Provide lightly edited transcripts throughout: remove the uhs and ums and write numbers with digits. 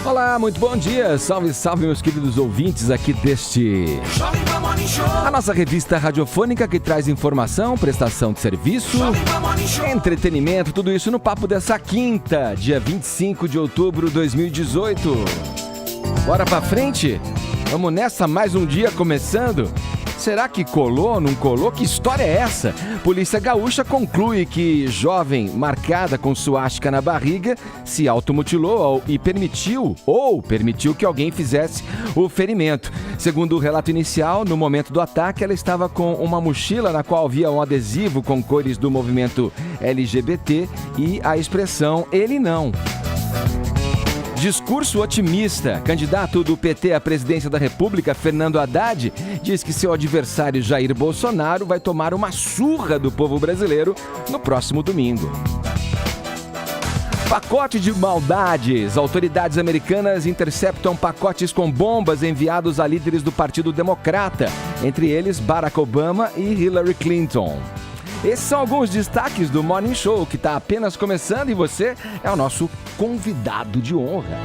Olá, muito bom dia. Salve, salve, meus queridos ouvintes aqui deste... A nossa revista radiofônica que traz informação, prestação de serviço, entretenimento, tudo isso no papo dessa quinta, dia 25 de outubro de 2018. Bora pra frente? Vamos nessa, mais um dia começando. Será que colou, não colou? Que história é essa? Polícia Gaúcha conclui que jovem marcada com suástica na barriga se automutilou e permitiu que alguém fizesse o ferimento. Segundo o relato inicial, no momento do ataque, ela estava com uma mochila na qual havia um adesivo com cores do movimento LGBT e a expressão "ele não". Discurso otimista. Candidato do PT à presidência da República, Fernando Haddad, diz que seu adversário Jair Bolsonaro vai tomar uma surra do povo brasileiro no próximo domingo. Pacote de maldades. Autoridades americanas interceptam pacotes com bombas enviados a líderes do Partido Democrata, entre eles Barack Obama e Hillary Clinton. Esses são alguns destaques do Morning Show, que está apenas começando e você é o nosso convidado de honra.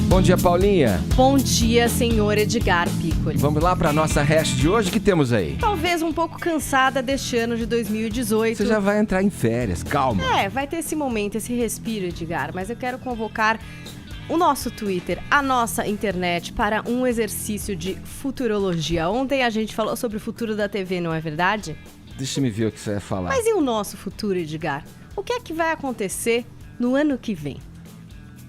Bom dia, Paulinha. Bom dia, senhor Edgar Piccoli. Vamos lá para a nossa hash de hoje, o que temos aí? Talvez um pouco cansada deste ano de 2018. Você já vai entrar em férias, calma. Vai ter esse momento, esse respiro, Edgar, mas eu quero convocar o nosso Twitter, a nossa internet, para um exercício de futurologia. Ontem a gente falou sobre o futuro da TV, não é verdade? Deixa eu ver o que você vai falar. Mas e o nosso futuro, Edgar? O que é que vai acontecer no ano que vem?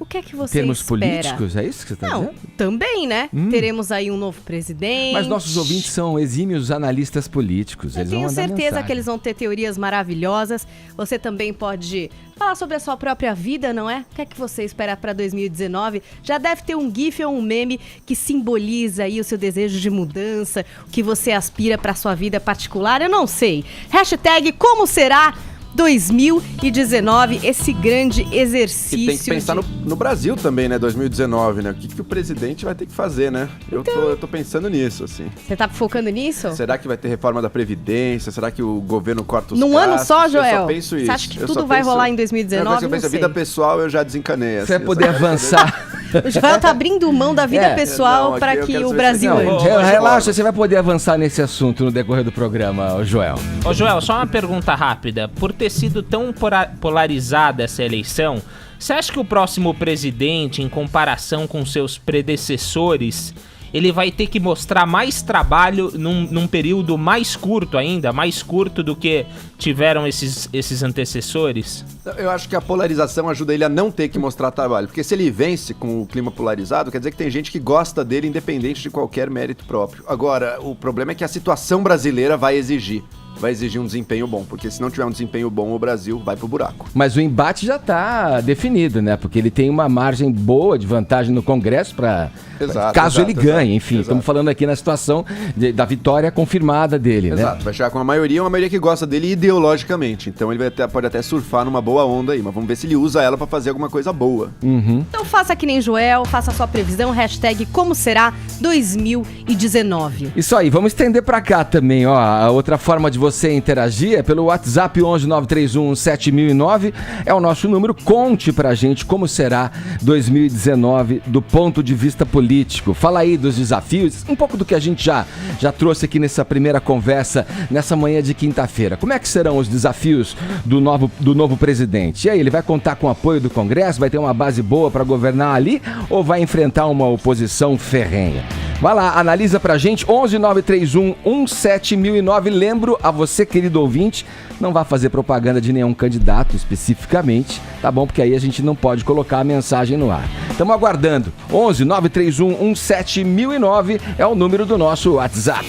O que é que você termos espera? Políticos, é isso que você está dizendo? Também, né? Teremos aí um novo presidente. Mas nossos ouvintes são exímios analistas políticos. Eu tenho certeza que eles vão ter teorias maravilhosas. Você também pode falar sobre a sua própria vida, não é? O que é que você espera para 2019? Já deve ter um gif ou um meme que simboliza aí o seu desejo de mudança, o que você aspira para sua vida particular. Eu não sei. Hashtag como será 2019, esse grande exercício. E tem que pensar no Brasil também, né? 2019, né? O que o presidente vai ter que fazer, né? Eu tô pensando nisso, assim. Você tá focando nisso? Será que vai ter reforma da Previdência? Será que o governo corta os gastos? Num ano só, Joel? Eu só penso isso. Você acha que tudo vai rolar em 2019? Eu penso, a vida pessoal eu já desencanei. Você vai poder avançar. O Joel tá abrindo mão da vida pessoal para que o Brasil ande. Relaxa, você vai poder avançar nesse assunto no decorrer do programa, Joel. Ô Joel, só uma pergunta rápida. Por ter sido tão polarizada essa eleição, você acha que o próximo presidente, em comparação com seus predecessores, ele vai ter que mostrar mais trabalho num período mais curto ainda, mais curto do que tiveram esses antecessores? Eu acho que a polarização ajuda ele a não ter que mostrar trabalho, porque se ele vence com o clima polarizado, quer dizer que tem gente que gosta dele independente de qualquer mérito próprio. Agora, o problema é que a situação brasileira vai exigir um desempenho bom, porque se não tiver um desempenho bom, o Brasil vai pro buraco. Mas o embate já tá definido, né? Porque ele tem uma margem boa de vantagem no Congresso caso ele ganhe. Enfim, estamos falando aqui na situação da vitória confirmada dele, né? Exato, vai chegar com uma maioria que gosta dele ideologicamente. Então ele pode até surfar numa boa onda aí, mas vamos ver se ele usa ela pra fazer alguma coisa boa. Então faça que nem Joel, faça a sua previsão, hashtag como será 2019. Isso aí, vamos estender pra cá também, ó. A outra forma de você interagir é pelo WhatsApp 11-931-7009, é o nosso número. Conte pra gente como será 2019 do ponto de vista político. Fala aí dos desafios, um pouco do que a gente já trouxe aqui nessa primeira conversa, nessa manhã de quinta-feira. Como é que serão os desafios do novo presidente? E aí, ele vai contar com o apoio do Congresso, vai ter uma base boa pra governar ali, ou vai enfrentar uma oposição ferrenha? Vai lá, analisa pra gente, 11-931-17009. Lembro a você, querido ouvinte, não vá fazer propaganda de nenhum candidato especificamente, tá bom? Porque aí a gente não pode colocar a mensagem no ar. Estamos aguardando. 11-931-17009 é o número do nosso WhatsApp.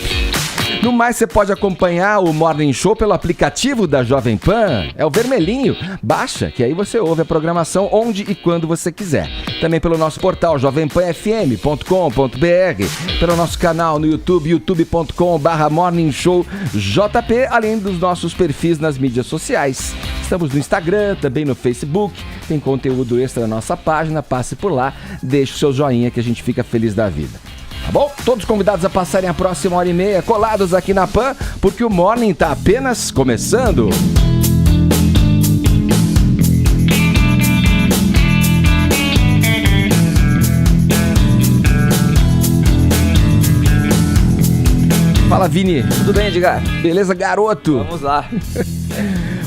No mais, você pode acompanhar o Morning Show pelo aplicativo da Jovem Pan. É o vermelhinho. Baixa, que aí você ouve a programação onde e quando você quiser. Também pelo nosso portal jovempanfm.com.br, pelo nosso canal no YouTube, youtube.com/morningshowjp, além dos nossos perfis nas mídias sociais. Estamos no Instagram, também no Facebook. Tem conteúdo extra na nossa página. Passe por lá, deixe o seu joinha que a gente fica feliz da vida. Tá bom? Todos convidados a passarem a próxima hora e meia colados aqui na PAN, porque o Morning tá apenas começando. Fala, Vini. Tudo bem, Edgar? Beleza, garoto? Vamos lá.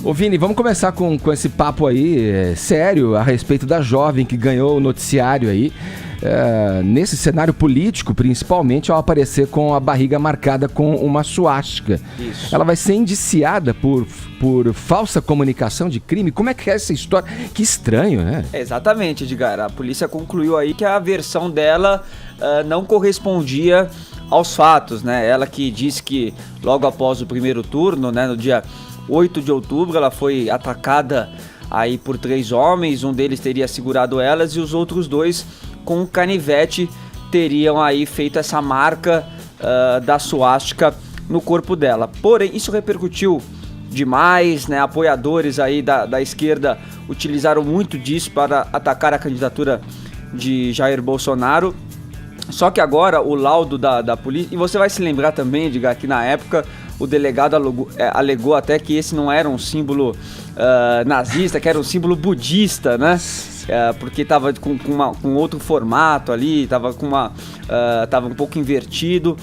Ô, Vini, vamos começar com esse papo aí, sério, a respeito da jovem que ganhou o noticiário aí. Nesse cenário político, principalmente, ao aparecer com a barriga marcada com uma suástica. Isso. Ela vai ser indiciada por falsa comunicação de crime? Como é que é essa história? Que estranho, né? Exatamente, Edgar. A polícia concluiu aí que a versão dela não correspondia aos fatos, né? Ela que disse que logo após o primeiro turno, né, no dia 8 de outubro, ela foi atacada aí por 3 homens, um deles teria segurado elas e os outros 2 com um canivete teriam aí feito essa marca da suástica no corpo dela. Porém, isso repercutiu demais, né? Apoiadores aí da esquerda utilizaram muito disso para atacar a candidatura de Jair Bolsonaro. Só que agora o laudo da polícia, e você vai se lembrar também, Edgar, que na época o delegado alegou até que esse não era um símbolo nazista, que era um símbolo budista, né? Porque estava com outro formato ali, estava um pouco invertido.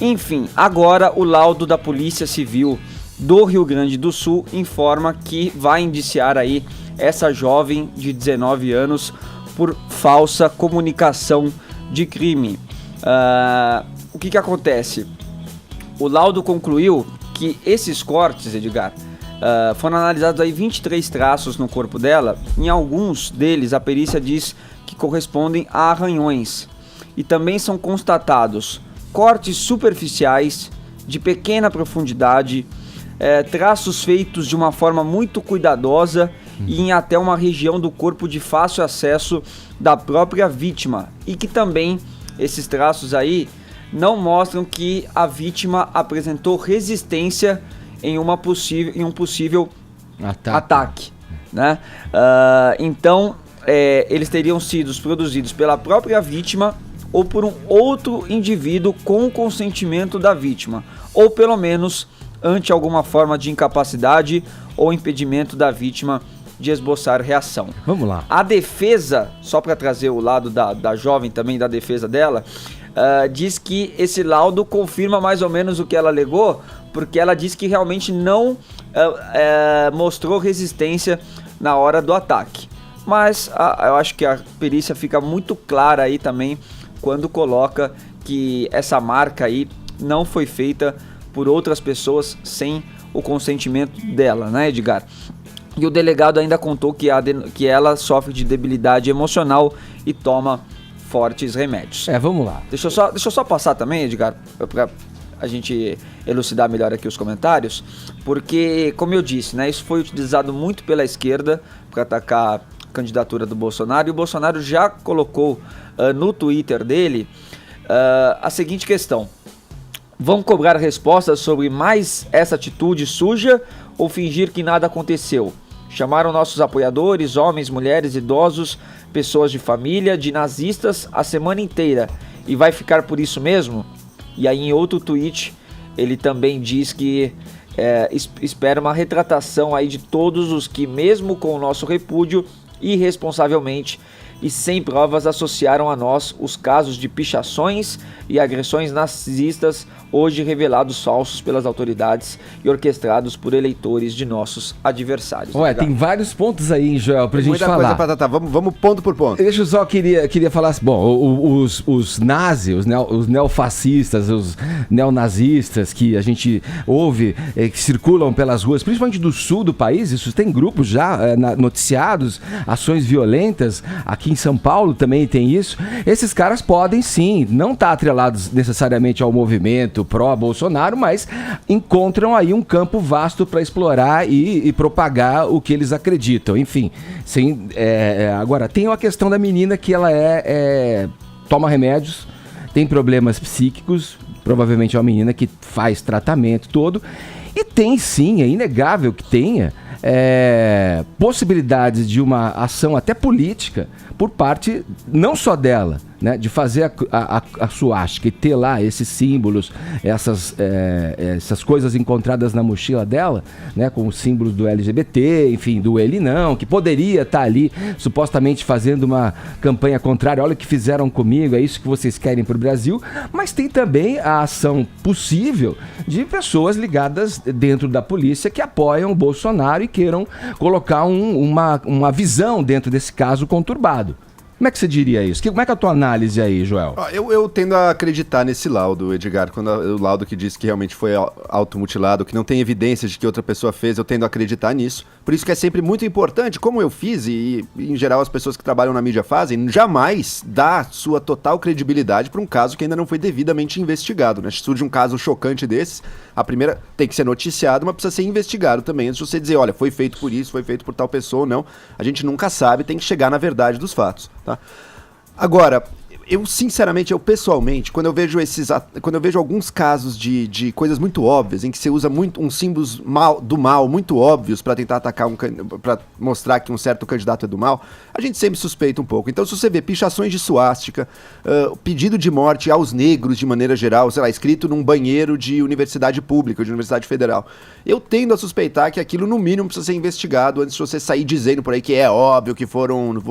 Enfim, agora o laudo da Polícia Civil do Rio Grande do Sul informa que vai indiciar aí essa jovem de 19 anos por falsa comunicação de crime. O que acontece? O laudo concluiu que esses cortes, Edgar, foram analisados aí 23 traços no corpo dela. Em alguns deles, a perícia diz que correspondem a arranhões. E também são constatados cortes superficiais, de pequena profundidade, traços feitos de uma forma muito cuidadosa e em até uma região do corpo de fácil acesso da própria vítima. E que também, esses traços aí, não mostram que a vítima apresentou resistência em um possível ataque, né? Então, eles teriam sido produzidos pela própria vítima ou por um outro indivíduo com o consentimento da vítima, ou pelo menos ante alguma forma de incapacidade ou impedimento da vítima de esboçar reação. Vamos lá. A defesa, só para trazer o lado da jovem também, da defesa dela, diz que esse laudo confirma mais ou menos o que ela alegou, porque ela diz que realmente não mostrou resistência na hora do ataque. Mas eu acho que a perícia fica muito clara aí também quando coloca que essa marca aí não foi feita por outras pessoas sem o consentimento dela, né, Edgar? E o delegado ainda contou que ela sofre de debilidade emocional e toma fortes remédios. Vamos lá. Deixa eu só passar também, Edgar, para a gente elucidar melhor aqui os comentários, porque, como eu disse, né, isso foi utilizado muito pela esquerda para atacar a candidatura do Bolsonaro, e o Bolsonaro já colocou no Twitter dele a seguinte questão: vão cobrar respostas sobre mais essa atitude suja ou fingir que nada aconteceu? Chamaram nossos apoiadores, homens, mulheres, idosos, pessoas de família, de nazistas a semana inteira. E vai ficar por isso mesmo? E aí em outro tweet ele também diz que espera uma retratação aí de todos os que, mesmo com o nosso repúdio, irresponsavelmente e sem provas, associaram a nós os casos de pichações e agressões nazistas, hoje revelados falsos pelas autoridades e orquestrados por eleitores de nossos adversários. Ué, tem vários pontos aí, Joel, pra gente falar. Muita coisa pra tratar. Vamos ponto por ponto. Deixa eu só, queria falar assim, bom, os nazis, os neofascistas, os neonazistas que a gente ouve, que circulam pelas ruas, principalmente do sul do país, isso tem grupos já noticiados, ações violentas, aqui em São Paulo também tem isso. Esses caras podem sim, não estar atrelados necessariamente ao movimento pró-Bolsonaro, mas encontram aí um campo vasto para explorar e propagar o que eles acreditam. Enfim, agora tem a questão da menina que ela toma remédios, tem problemas psíquicos, provavelmente é uma menina que faz tratamento todo, e tem sim, é inegável que tenha possibilidades de uma ação até política por parte não só dela, né, de fazer a suástica e ter lá esses símbolos, essas coisas encontradas na mochila dela, né, com os símbolos do LGBT, enfim, do ele não, que poderia estar ali supostamente fazendo uma campanha contrária. Olha o que fizeram comigo, é isso que vocês querem para o Brasil. Mas tem também a ação possível de pessoas ligadas dentro da polícia que apoiam o Bolsonaro e queiram colocar uma visão dentro desse caso conturbado. Como é que você diria isso? Como é que é a tua análise aí, Joel? Eu tendo a acreditar nesse laudo, Edgar, o laudo que diz que realmente foi automutilado, que não tem evidências de que outra pessoa fez, eu tendo a acreditar nisso. Por isso que é sempre muito importante, como eu fiz e em geral as pessoas que trabalham na mídia fazem, jamais dar sua total credibilidade para um caso que ainda não foi devidamente investigado, né? Se surge um caso chocante desses, a primeira tem que ser noticiado, mas precisa ser investigado também, antes de você dizer, olha, foi feito por isso, foi feito por tal pessoa ou não. A gente nunca sabe, tem que chegar na verdade dos fatos, tá? Agora, eu sinceramente, pessoalmente, quando eu vejo alguns casos de coisas muito óbvias, em que você usa muito uns símbolos do mal muito óbvios para tentar atacar para mostrar que um certo candidato é do mal, a gente sempre suspeita um pouco. Então, se você vê pichações de suástica, pedido de morte aos negros de maneira geral, sei lá, escrito num banheiro de universidade pública, de universidade federal, eu tendo a suspeitar que aquilo no mínimo precisa ser investigado antes de você sair dizendo por aí que é óbvio que foram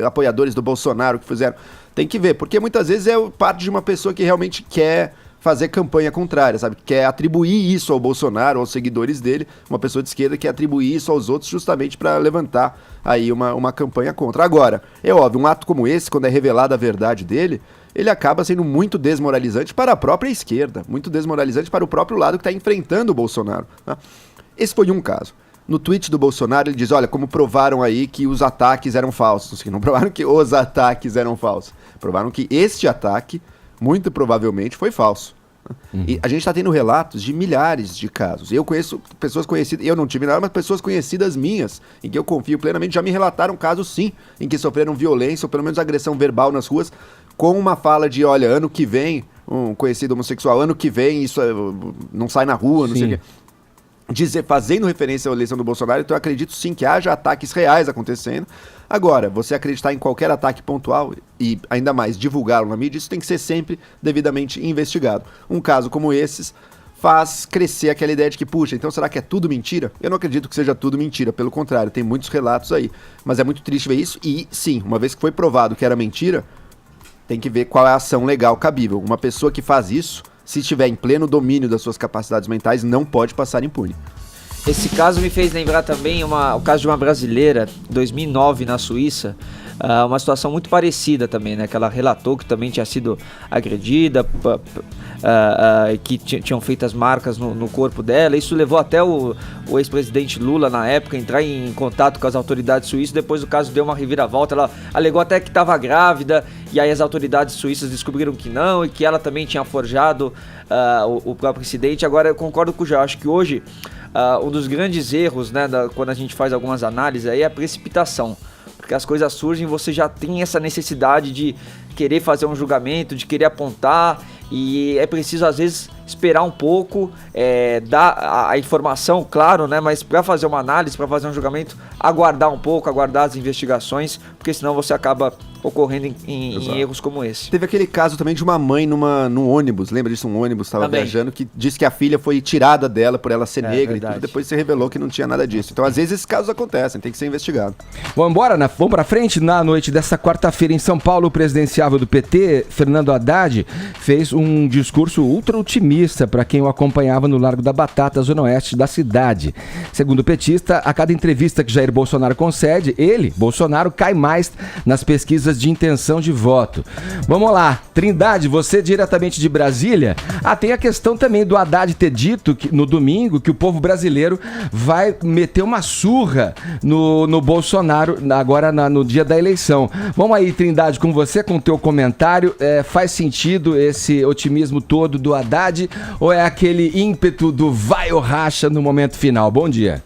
apoiadores do Bolsonaro que fizeram. Tem que ver, porque muitas vezes é parte de uma pessoa que realmente quer fazer campanha contrária, sabe? Quer atribuir isso ao Bolsonaro, aos seguidores dele, uma pessoa de esquerda quer atribuir isso aos outros justamente para levantar aí uma campanha contra. Agora, é óbvio, um ato como esse, quando é revelada a verdade dele, ele acaba sendo muito desmoralizante para a própria esquerda, muito desmoralizante para o próprio lado que está enfrentando o Bolsonaro, tá? Esse foi um caso. No tweet do Bolsonaro ele diz, olha, como provaram aí que os ataques eram falsos. Não provaram que os ataques eram falsos. Provaram que este ataque, muito provavelmente, foi falso. E a gente está tendo relatos de milhares de casos. Eu conheço pessoas conhecidas, eu não tive nada, mas pessoas conhecidas minhas, em que eu confio plenamente, já me relataram casos, sim, em que sofreram violência ou pelo menos agressão verbal nas ruas, com uma fala de, olha, ano que vem, um conhecido homossexual, ano que vem isso não sai na rua, não sei o quê. Fazendo referência à eleição do Bolsonaro, então eu acredito sim que haja ataques reais acontecendo. Agora, você acreditar em qualquer ataque pontual e ainda mais divulgá-lo na mídia, isso tem que ser sempre devidamente investigado. Um caso como esses faz crescer aquela ideia de que, puxa, então será que é tudo mentira? Eu não acredito que seja tudo mentira, pelo contrário, tem muitos relatos aí. Mas é muito triste ver isso e, sim, uma vez que foi provado que era mentira, tem que ver qual é a ação legal cabível. Uma pessoa que faz isso, se estiver em pleno domínio das suas capacidades mentais, não pode passar impune. Esse caso me fez lembrar também o caso de uma brasileira, 2009, na Suíça, uma situação muito parecida também, né? Que ela relatou que também tinha sido agredida, que tinham feito as marcas no corpo dela. Isso levou até o ex-presidente Lula, na época, a entrar em contato com as autoridades suíças. Depois o caso deu uma reviravolta, ela alegou até que estava grávida, e aí as autoridades suíças descobriram que não, e que ela também tinha forjado o próprio incidente. Agora, eu concordo com o João, acho que hoje um dos grandes erros, né, quando a gente faz algumas análises aí, é a precipitação. Porque as coisas surgem, você já tem essa necessidade de querer fazer um julgamento, de querer apontar, e é preciso às vezes esperar um pouco, dar a informação, claro, né, mas para fazer uma análise, para fazer um julgamento, aguardar um pouco, aguardar as investigações, porque senão você acaba ocorrendo em erros como esse. Teve aquele caso também de uma mãe num ônibus, lembra disso? Um ônibus estava viajando, que disse que a filha foi tirada dela por ela ser negra, e tudo, depois se revelou que não tinha nada disso. Então, às vezes, esses casos acontecem, tem que ser investigado. Vamos embora, vamos pra frente. Na noite dessa quarta-feira em São Paulo, o presidenciável do PT, Fernando Haddad, fez um discurso ultra otimista para quem o acompanhava no Largo da Batata, zona oeste da cidade. Segundo o petista, a cada entrevista que Jair Bolsonaro concede, Bolsonaro, cai mais nas pesquisas de intenção de voto. Vamos lá, Trindade, você diretamente de Brasília. Tem a questão também do Haddad ter dito que, no domingo, que o povo brasileiro vai meter uma surra no Bolsonaro agora no dia da eleição. Vamos aí, Trindade, com você, com o teu comentário. Faz sentido esse otimismo todo do Haddad ou é aquele ímpeto do vai ou racha no momento final? Bom dia.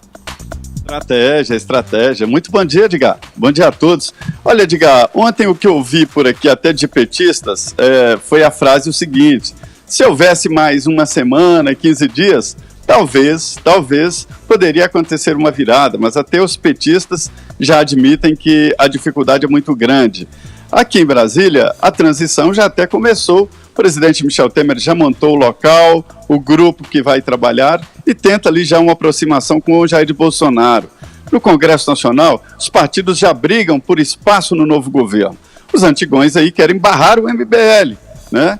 Estratégia. Muito bom dia, Edgar. Bom dia a todos. Olha, Edgar, ontem o que eu vi por aqui, até de petistas, foi a frase o seguinte: se houvesse mais uma semana, 15 dias, talvez poderia acontecer uma virada, mas até os petistas já admitem que a dificuldade é muito grande. Aqui em Brasília, a transição já até começou. O presidente Michel Temer já montou o local, o grupo que vai trabalhar e tenta ali já uma aproximação com o Jair Bolsonaro. No Congresso Nacional, os partidos já brigam por espaço no novo governo. Os antigões aí querem barrar o MBL, né?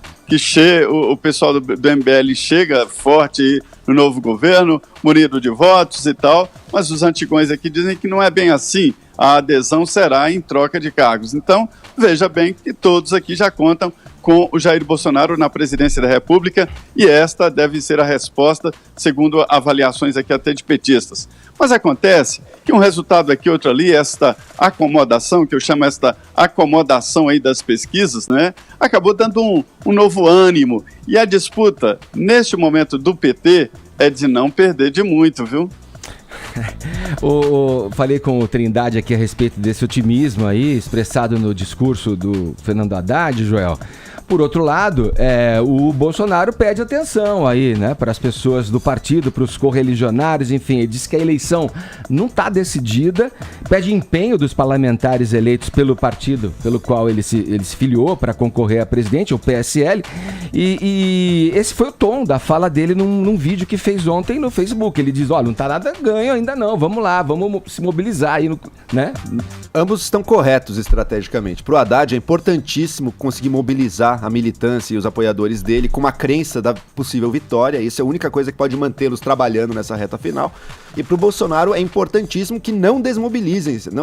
O pessoal do MBL chega forte no novo governo, munido de votos e tal, mas os antigões aqui dizem que não é bem assim. A adesão será em troca de cargos. Então, veja bem que todos aqui já contam com o Jair Bolsonaro na presidência da República e esta deve ser a resposta, segundo avaliações aqui até de petistas. Mas acontece que um resultado aqui, outro ali, esta acomodação, que eu chamo esta acomodação aí das pesquisas, né, acabou dando um novo ânimo. E a disputa, neste momento do PT, é de não perder de muito, viu? Falei com o Trindade aqui a respeito desse otimismo aí, expressado no discurso do Fernando Haddad, Joel. Por outro lado, o Bolsonaro pede atenção aí, né, para as pessoas do partido, para os correligionários, enfim, ele diz que a eleição não está decidida, pede empenho dos parlamentares eleitos pelo partido pelo qual ele se filiou para concorrer a presidente, o PSL, e esse foi o tom da fala dele num vídeo que fez ontem no Facebook. Ele diz, olha, não está nada ganho ainda não, vamos lá, vamos se mobilizar aí, né? Ambos estão corretos estrategicamente. Para o Haddad é importantíssimo conseguir mobilizar a militância e os apoiadores dele com uma crença da possível vitória. Isso é a única coisa que pode mantê-los trabalhando nessa reta final. E para o Bolsonaro é importantíssimo que não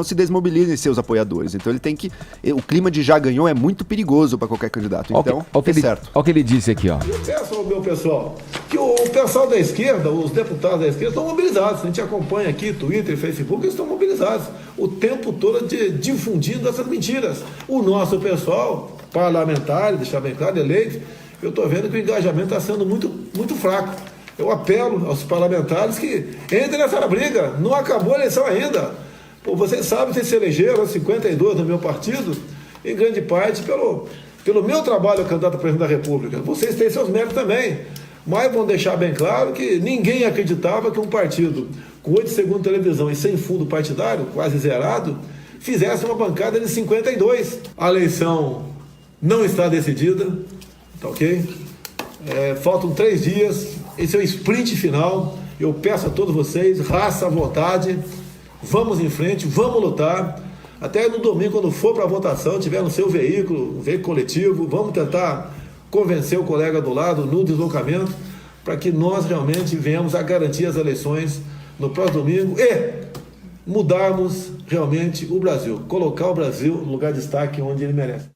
se desmobilizem seus apoiadores. Então ele tem que... O clima de já ganhou é muito perigoso para qualquer candidato. Então, certo. Olha o que ele disse aqui, ó. Eu peço ao meu pessoal que o pessoal da esquerda, os deputados da esquerda estão mobilizados. A gente acompanha aqui, Twitter e Facebook, eles estão mobilizados o tempo todo difundindo essas mentiras. O nosso pessoal parlamentar, deixar bem claro, eleito, eu estou vendo que o engajamento está sendo muito, muito fraco. Eu apelo aos parlamentares que entrem nessa briga. Não acabou a eleição ainda. Pô, vocês sabem que se elegeram 52 do meu partido, em grande parte pelo meu trabalho candidato a presidente da República. Vocês têm seus méritos também. Mas vão deixar bem claro que ninguém acreditava que um partido com 8 segundos de televisão e sem fundo partidário, quase zerado, fizesse uma bancada de 52. A eleição não está decidida, tá ok? Faltam 3 dias, esse é o sprint final. Eu peço a todos vocês, raça à vontade, vamos em frente, vamos lutar. Até no domingo, quando for para a votação, tiver no seu veículo, um veículo coletivo, vamos tentar convencer o colega do lado no deslocamento, para que nós realmente venhamos a garantir as eleições no próximo domingo e mudarmos realmente o Brasil, colocar o Brasil no lugar de destaque onde ele merece.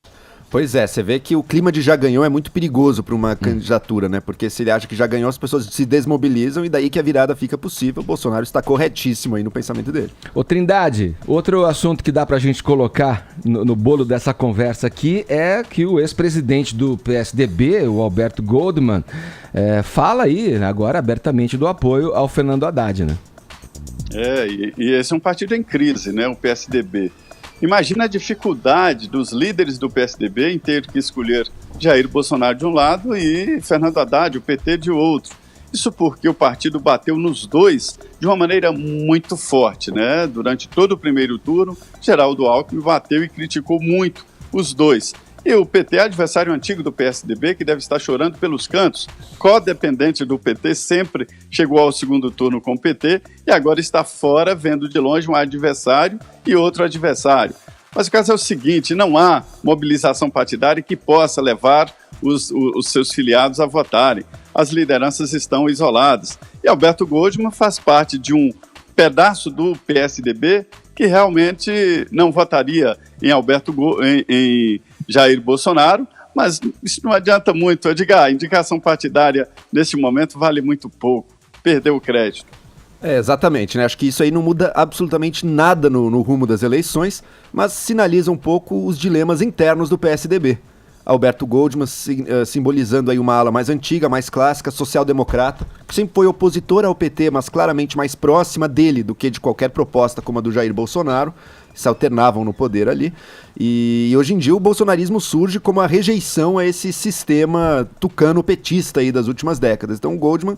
Pois é, você vê que o clima de já ganhou é muito perigoso para uma candidatura, né? Porque se ele acha que já ganhou, as pessoas se desmobilizam e daí que a virada fica possível. O Bolsonaro está corretíssimo aí no pensamento dele. Ô Trindade, outro assunto que dá pra gente colocar no bolo dessa conversa aqui é que o ex-presidente do PSDB, o Alberto Goldman, fala aí agora abertamente do apoio ao Fernando Haddad, né? E esse é um partido em crise, né? O PSDB. Imagina a dificuldade dos líderes do PSDB em ter que escolher Jair Bolsonaro de um lado e Fernando Haddad, o PT, de outro. Isso porque o partido bateu nos dois de uma maneira muito forte, né? Durante todo o primeiro turno, Geraldo Alckmin bateu e criticou muito os dois. E o PT é adversário antigo do PSDB, que deve estar chorando pelos cantos. Codependente do PT, sempre chegou ao segundo turno com o PT e agora está fora, vendo de longe um adversário e outro adversário. Mas o caso é o seguinte, não há mobilização partidária que possa levar os seus filiados a votarem. As lideranças estão isoladas. E Alberto Goldman faz parte de um pedaço do PSDB que realmente não votaria em Jair Bolsonaro, mas isso não adianta muito. Edgar, a indicação partidária neste momento vale muito pouco, perdeu o crédito. Exatamente, né? Acho que isso aí não muda absolutamente nada no rumo das eleições, mas sinaliza um pouco os dilemas internos do PSDB. Alberto Goldman simbolizando aí uma ala mais antiga, mais clássica, social-democrata, que sempre foi opositora ao PT, mas claramente mais próxima dele do que de qualquer proposta como a do Jair Bolsonaro, se alternavam no poder ali, e hoje em dia o bolsonarismo surge como a rejeição a esse sistema tucano-petista aí das últimas décadas. Então o Goldman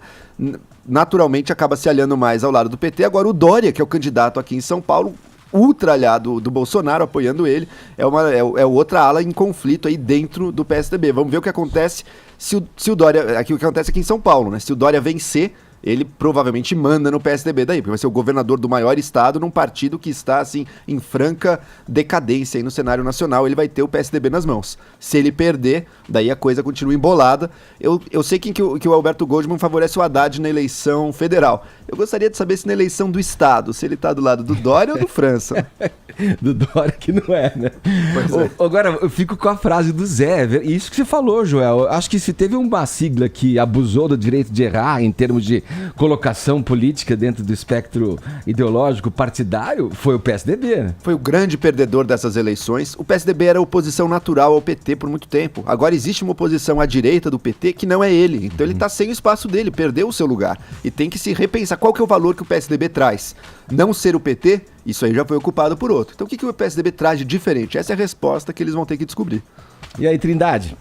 naturalmente acaba se aliando mais ao lado do PT. Agora o Dória, que é o candidato aqui em São Paulo, ultra aliado do Bolsonaro, apoiando ele, é outra ala em conflito aí dentro do PSDB. Vamos ver o que acontece se o Dória... Aqui o que acontece aqui em São Paulo, né? Se o Dória vencer, ele provavelmente manda no PSDB daí, porque vai ser o governador do maior estado num partido que está, assim, em franca decadência aí no cenário nacional. Ele vai ter o PSDB nas mãos. Se ele perder, daí a coisa continua embolada. Eu sei que o Alberto Goldman favorece o Haddad na eleição federal. Eu gostaria de saber se na eleição do estado, se ele tá do lado do Dória ou do França. Do Dória que não é, né? Pois é. Agora, eu fico com a frase do Zé. Isso que você falou, Joel. Acho que se teve uma sigla que abusou do direito de errar em termos de colocação política dentro do espectro ideológico partidário, foi o PSDB, né? Foi o grande perdedor dessas eleições. O PSDB era oposição natural ao PT por muito tempo. Agora existe uma oposição à direita do PT que não é ele. Então ele tá sem o espaço dele, perdeu o seu lugar. E tem que se repensar qual que é o valor que o PSDB traz. Não ser o PT, isso aí já foi ocupado por outro. Então o que o PSDB traz de diferente? Essa é a resposta que eles vão ter que descobrir. E aí, Trindade?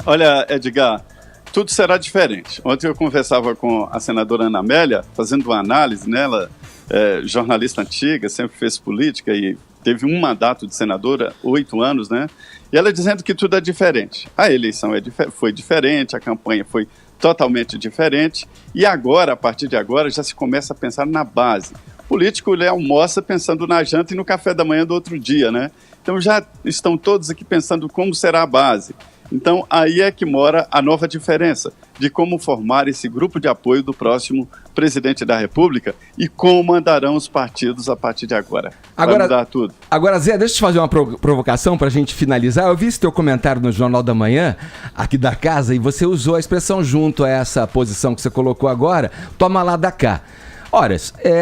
Olha, Edgar, tudo será diferente. Ontem eu conversava com a senadora Ana Amélia, fazendo uma análise, né? Ela é jornalista antiga, sempre fez política e teve um mandato de senadora, 8 anos, né? E ela dizendo que tudo é diferente. A eleição foi diferente, a campanha foi totalmente diferente, e agora, a partir de agora, já se começa a pensar na base. O político, ele almoça pensando na janta e no café da manhã do outro dia, né? Então já estão todos aqui pensando como será a base. Então aí é que mora a nova diferença de como formar esse grupo de apoio do próximo presidente da República e como andarão os partidos a partir de agora. Vai mudar tudo. Agora, Zé, deixa eu te fazer uma provocação pra gente finalizar. Eu vi esse teu comentário no Jornal da Manhã, aqui da casa, e você usou a expressão junto a essa posição que você colocou agora, toma lá da cá. Ora,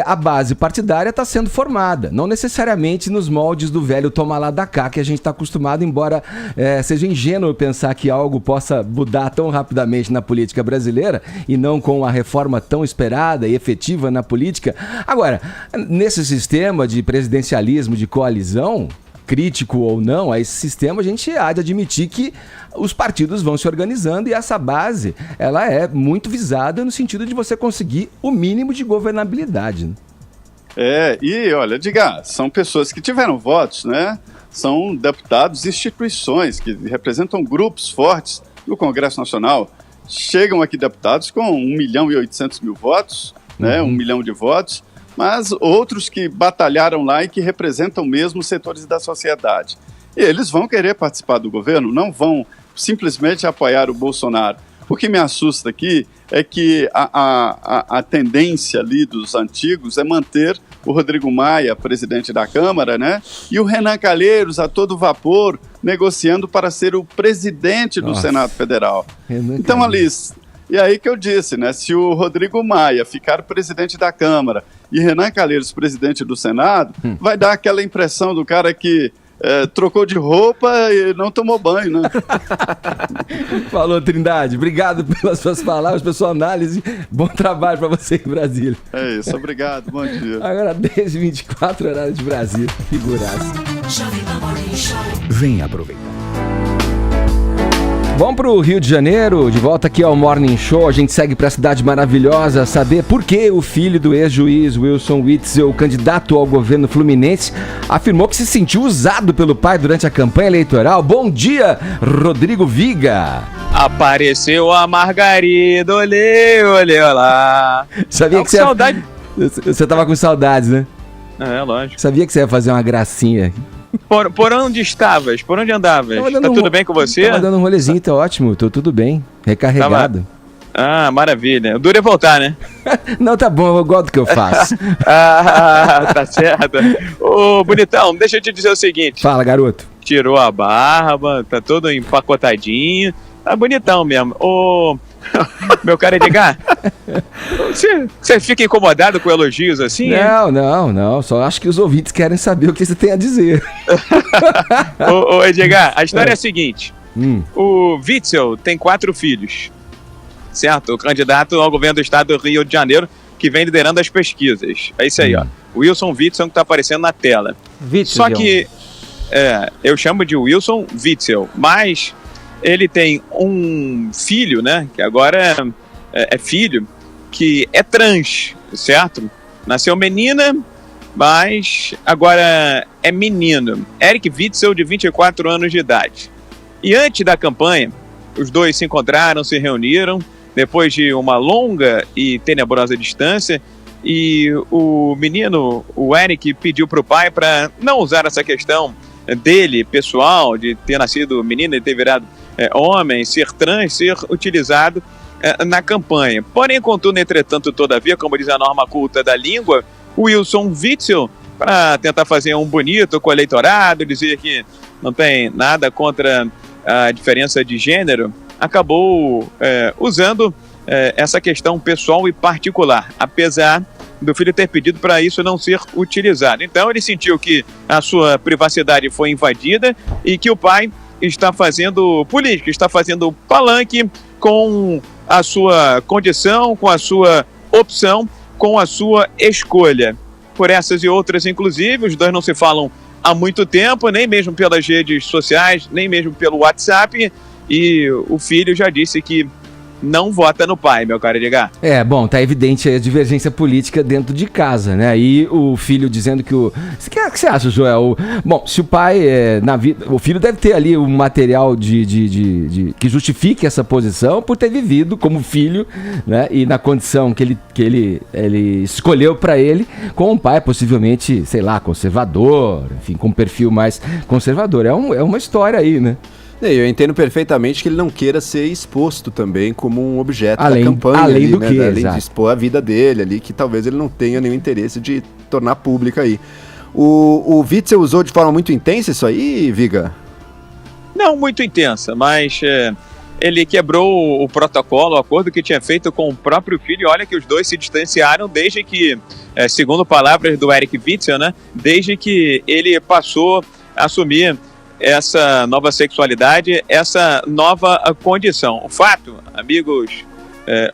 a base partidária está sendo formada, não necessariamente nos moldes do velho toma lá da cá, que a gente está acostumado, embora seja ingênuo pensar que algo possa mudar tão rapidamente na política brasileira e não com a reforma tão esperada e efetiva na política. Agora, nesse sistema de presidencialismo, de coalizão, crítico ou não a esse sistema, a gente há de admitir que os partidos vão se organizando e essa base, ela é muito visada no sentido de você conseguir o mínimo de governabilidade, né? E olha, diga, são pessoas que tiveram votos, né? São deputados, instituições que representam grupos fortes no Congresso Nacional. Chegam aqui deputados com 1.800.000 votos, né? 1 milhão de votos, mas outros que batalharam lá e que representam mesmo setores da sociedade. E eles vão querer participar do governo, não vão simplesmente apoiar o Bolsonaro. O que me assusta aqui é que a tendência ali dos antigos é manter o Rodrigo Maia, presidente da Câmara, né? E o Renan Calheiros, a todo vapor, negociando para ser o presidente do Senado Federal. Então, Alice, e aí que eu disse, né? Se o Rodrigo Maia ficar presidente da Câmara e Renan Calheiros presidente do Senado, vai dar aquela impressão do cara que trocou de roupa e não tomou banho, né? Falou, Trindade. Obrigado pelas suas palavras, pela sua análise. Bom trabalho para você em Brasília. É isso, obrigado. Bom dia. Agora, 10h24, horário de Brasília. Figuraça. Vem aproveitar. Vamos pro Rio de Janeiro, de volta aqui ao Morning Show. A gente segue pra cidade maravilhosa saber por que o filho do ex-juiz Wilson Witzel, candidato ao governo fluminense, afirmou que se sentiu usado pelo pai durante a campanha eleitoral. Bom dia, Rodrigo Viga. Apareceu a Margarida, olê lá. Sabia que você saudade. Você tava com saudades, né? Lógico. Sabia que você ia fazer uma gracinha. Por onde estavas? Por onde andavas? Tá tudo bem com você? Tava dando um rolezinho, tá ótimo, tô tudo bem, recarregado. Maravilha. O duro é voltar, né? Não, tá bom, eu gosto do que eu faço. Tá certo. Ô, bonitão, deixa eu te dizer o seguinte. Fala, garoto. Tirou a barba, tá todo empacotadinho, tá bonitão mesmo. Ô, meu cara Edgar, você fica incomodado com elogios assim? Não, só acho que os ouvintes querem saber o que você tem a dizer. Ô Edgar, a história é a seguinte, o Witzel tem 4 filhos, certo? O candidato ao governo do estado do Rio de Janeiro, que vem liderando as pesquisas. É isso aí, ó. Wilson Witzel, que tá aparecendo na tela. Só que eu chamo de Wilson Witzel, mas ele tem um filho, né, que agora é filho, que é trans, certo? Nasceu menina mas agora é menino. Eric Witzel, de 24 anos de idade. E antes da campanha, os dois se encontraram, se reuniram, depois de uma longa e tenebrosa distância, e o menino, o Eric, pediu para o pai para não usar essa questão dele, pessoal, de ter nascido menino e ter virado homem, ser trans, ser utilizado na campanha. Porém, contudo, entretanto, todavia, como diz a norma culta da língua, o Wilson Witzel, para tentar fazer um bonito com o eleitorado, dizer que não tem nada contra a diferença de gênero, acabou usando essa questão pessoal e particular, apesar do filho ter pedido para isso não ser utilizado. Então ele sentiu que a sua privacidade foi invadida e que o pai está fazendo política, está fazendo palanque com a sua condição, com a sua opção, com a sua escolha. Por essas e outras, inclusive, os dois não se falam há muito tempo, nem mesmo pelas redes sociais, nem mesmo pelo WhatsApp, e o filho já disse que não vota no pai, meu caro Edgar. Bom, tá evidente a divergência política dentro de casa, né? E o filho dizendo que o... O que você acha, Joel? Bom, se o pai, na vida... O filho deve ter ali um material que justifique essa posição por ter vivido como filho, né? E na condição que ele escolheu pra ele, com um pai possivelmente, sei lá, conservador, enfim, com um perfil mais conservador. É uma história aí, né? Eu entendo perfeitamente que ele não queira ser exposto também como um objeto da campanha. Além ali, do né? que, Além de expor a vida dele ali, que talvez ele não tenha nenhum interesse de tornar pública aí. O Witzel usou de forma muito intensa isso aí, Viga? Não muito intensa, mas ele quebrou o protocolo, o acordo que tinha feito com o próprio filho. Olha que os dois se distanciaram desde que, segundo palavras do Eric Witzel, né? Desde que ele passou a assumir essa nova sexualidade, essa nova condição. O fato, amigos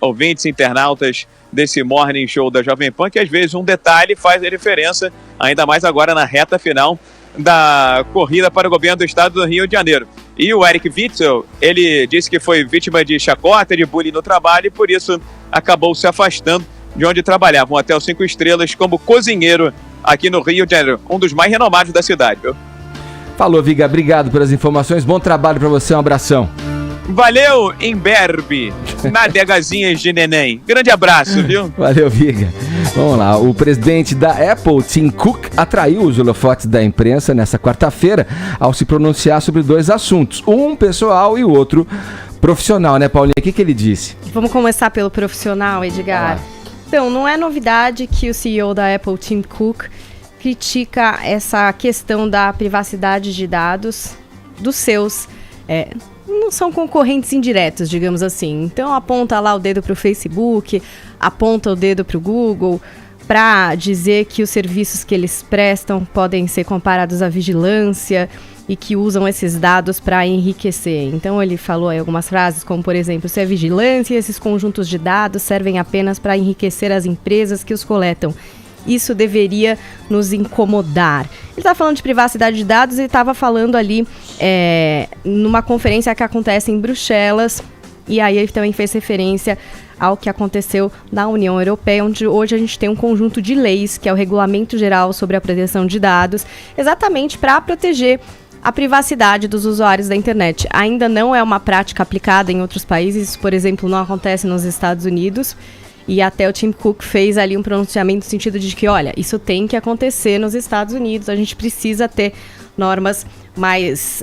ouvintes, internautas desse Morning Show da Jovem Pan, que às vezes um detalhe faz a diferença, ainda mais agora na reta final da corrida para o governo do estado do Rio de Janeiro. E o Eric Witzel, ele disse que foi vítima de chacota, de bullying no trabalho, e por isso acabou se afastando de onde trabalhava, um hotel 5 estrelas, como cozinheiro aqui no Rio de Janeiro, um dos mais renomados da cidade, viu? Falou, Viga, obrigado pelas informações, bom trabalho pra você, um abração. Valeu, Imberbe, nadegazinhas de neném. Grande abraço, viu? Valeu, Viga. Vamos lá, o presidente da Apple, Tim Cook, atraiu os holofotes da imprensa nessa quarta-feira ao se pronunciar sobre dois assuntos, um pessoal e o outro profissional, né, Paulinha? O que ele disse? Vamos começar pelo profissional, Edgar. Então, não é novidade que o CEO da Apple, Tim Cook, critica essa questão da privacidade de dados dos seus, não são concorrentes indiretos, digamos assim. Então aponta lá o dedo para o Facebook, aponta o dedo para o Google, para dizer que os serviços que eles prestam podem ser comparados à vigilância e que usam esses dados para enriquecer. Então ele falou aí algumas frases como, por exemplo, se é vigilância, esses conjuntos de dados servem apenas para enriquecer as empresas que os coletam. Isso deveria nos incomodar. Ele está falando de privacidade de dados e estava falando ali numa conferência que acontece em Bruxelas, e aí ele também fez referência ao que aconteceu na União Europeia, onde hoje a gente tem um conjunto de leis, que é o Regulamento Geral sobre a Proteção de Dados, exatamente para proteger a privacidade dos usuários da internet. Ainda não é uma prática aplicada em outros países, isso, por exemplo, não acontece nos Estados Unidos, e até o Tim Cook fez ali um pronunciamento no sentido de que, olha, isso tem que acontecer nos Estados Unidos, a gente precisa ter normas mais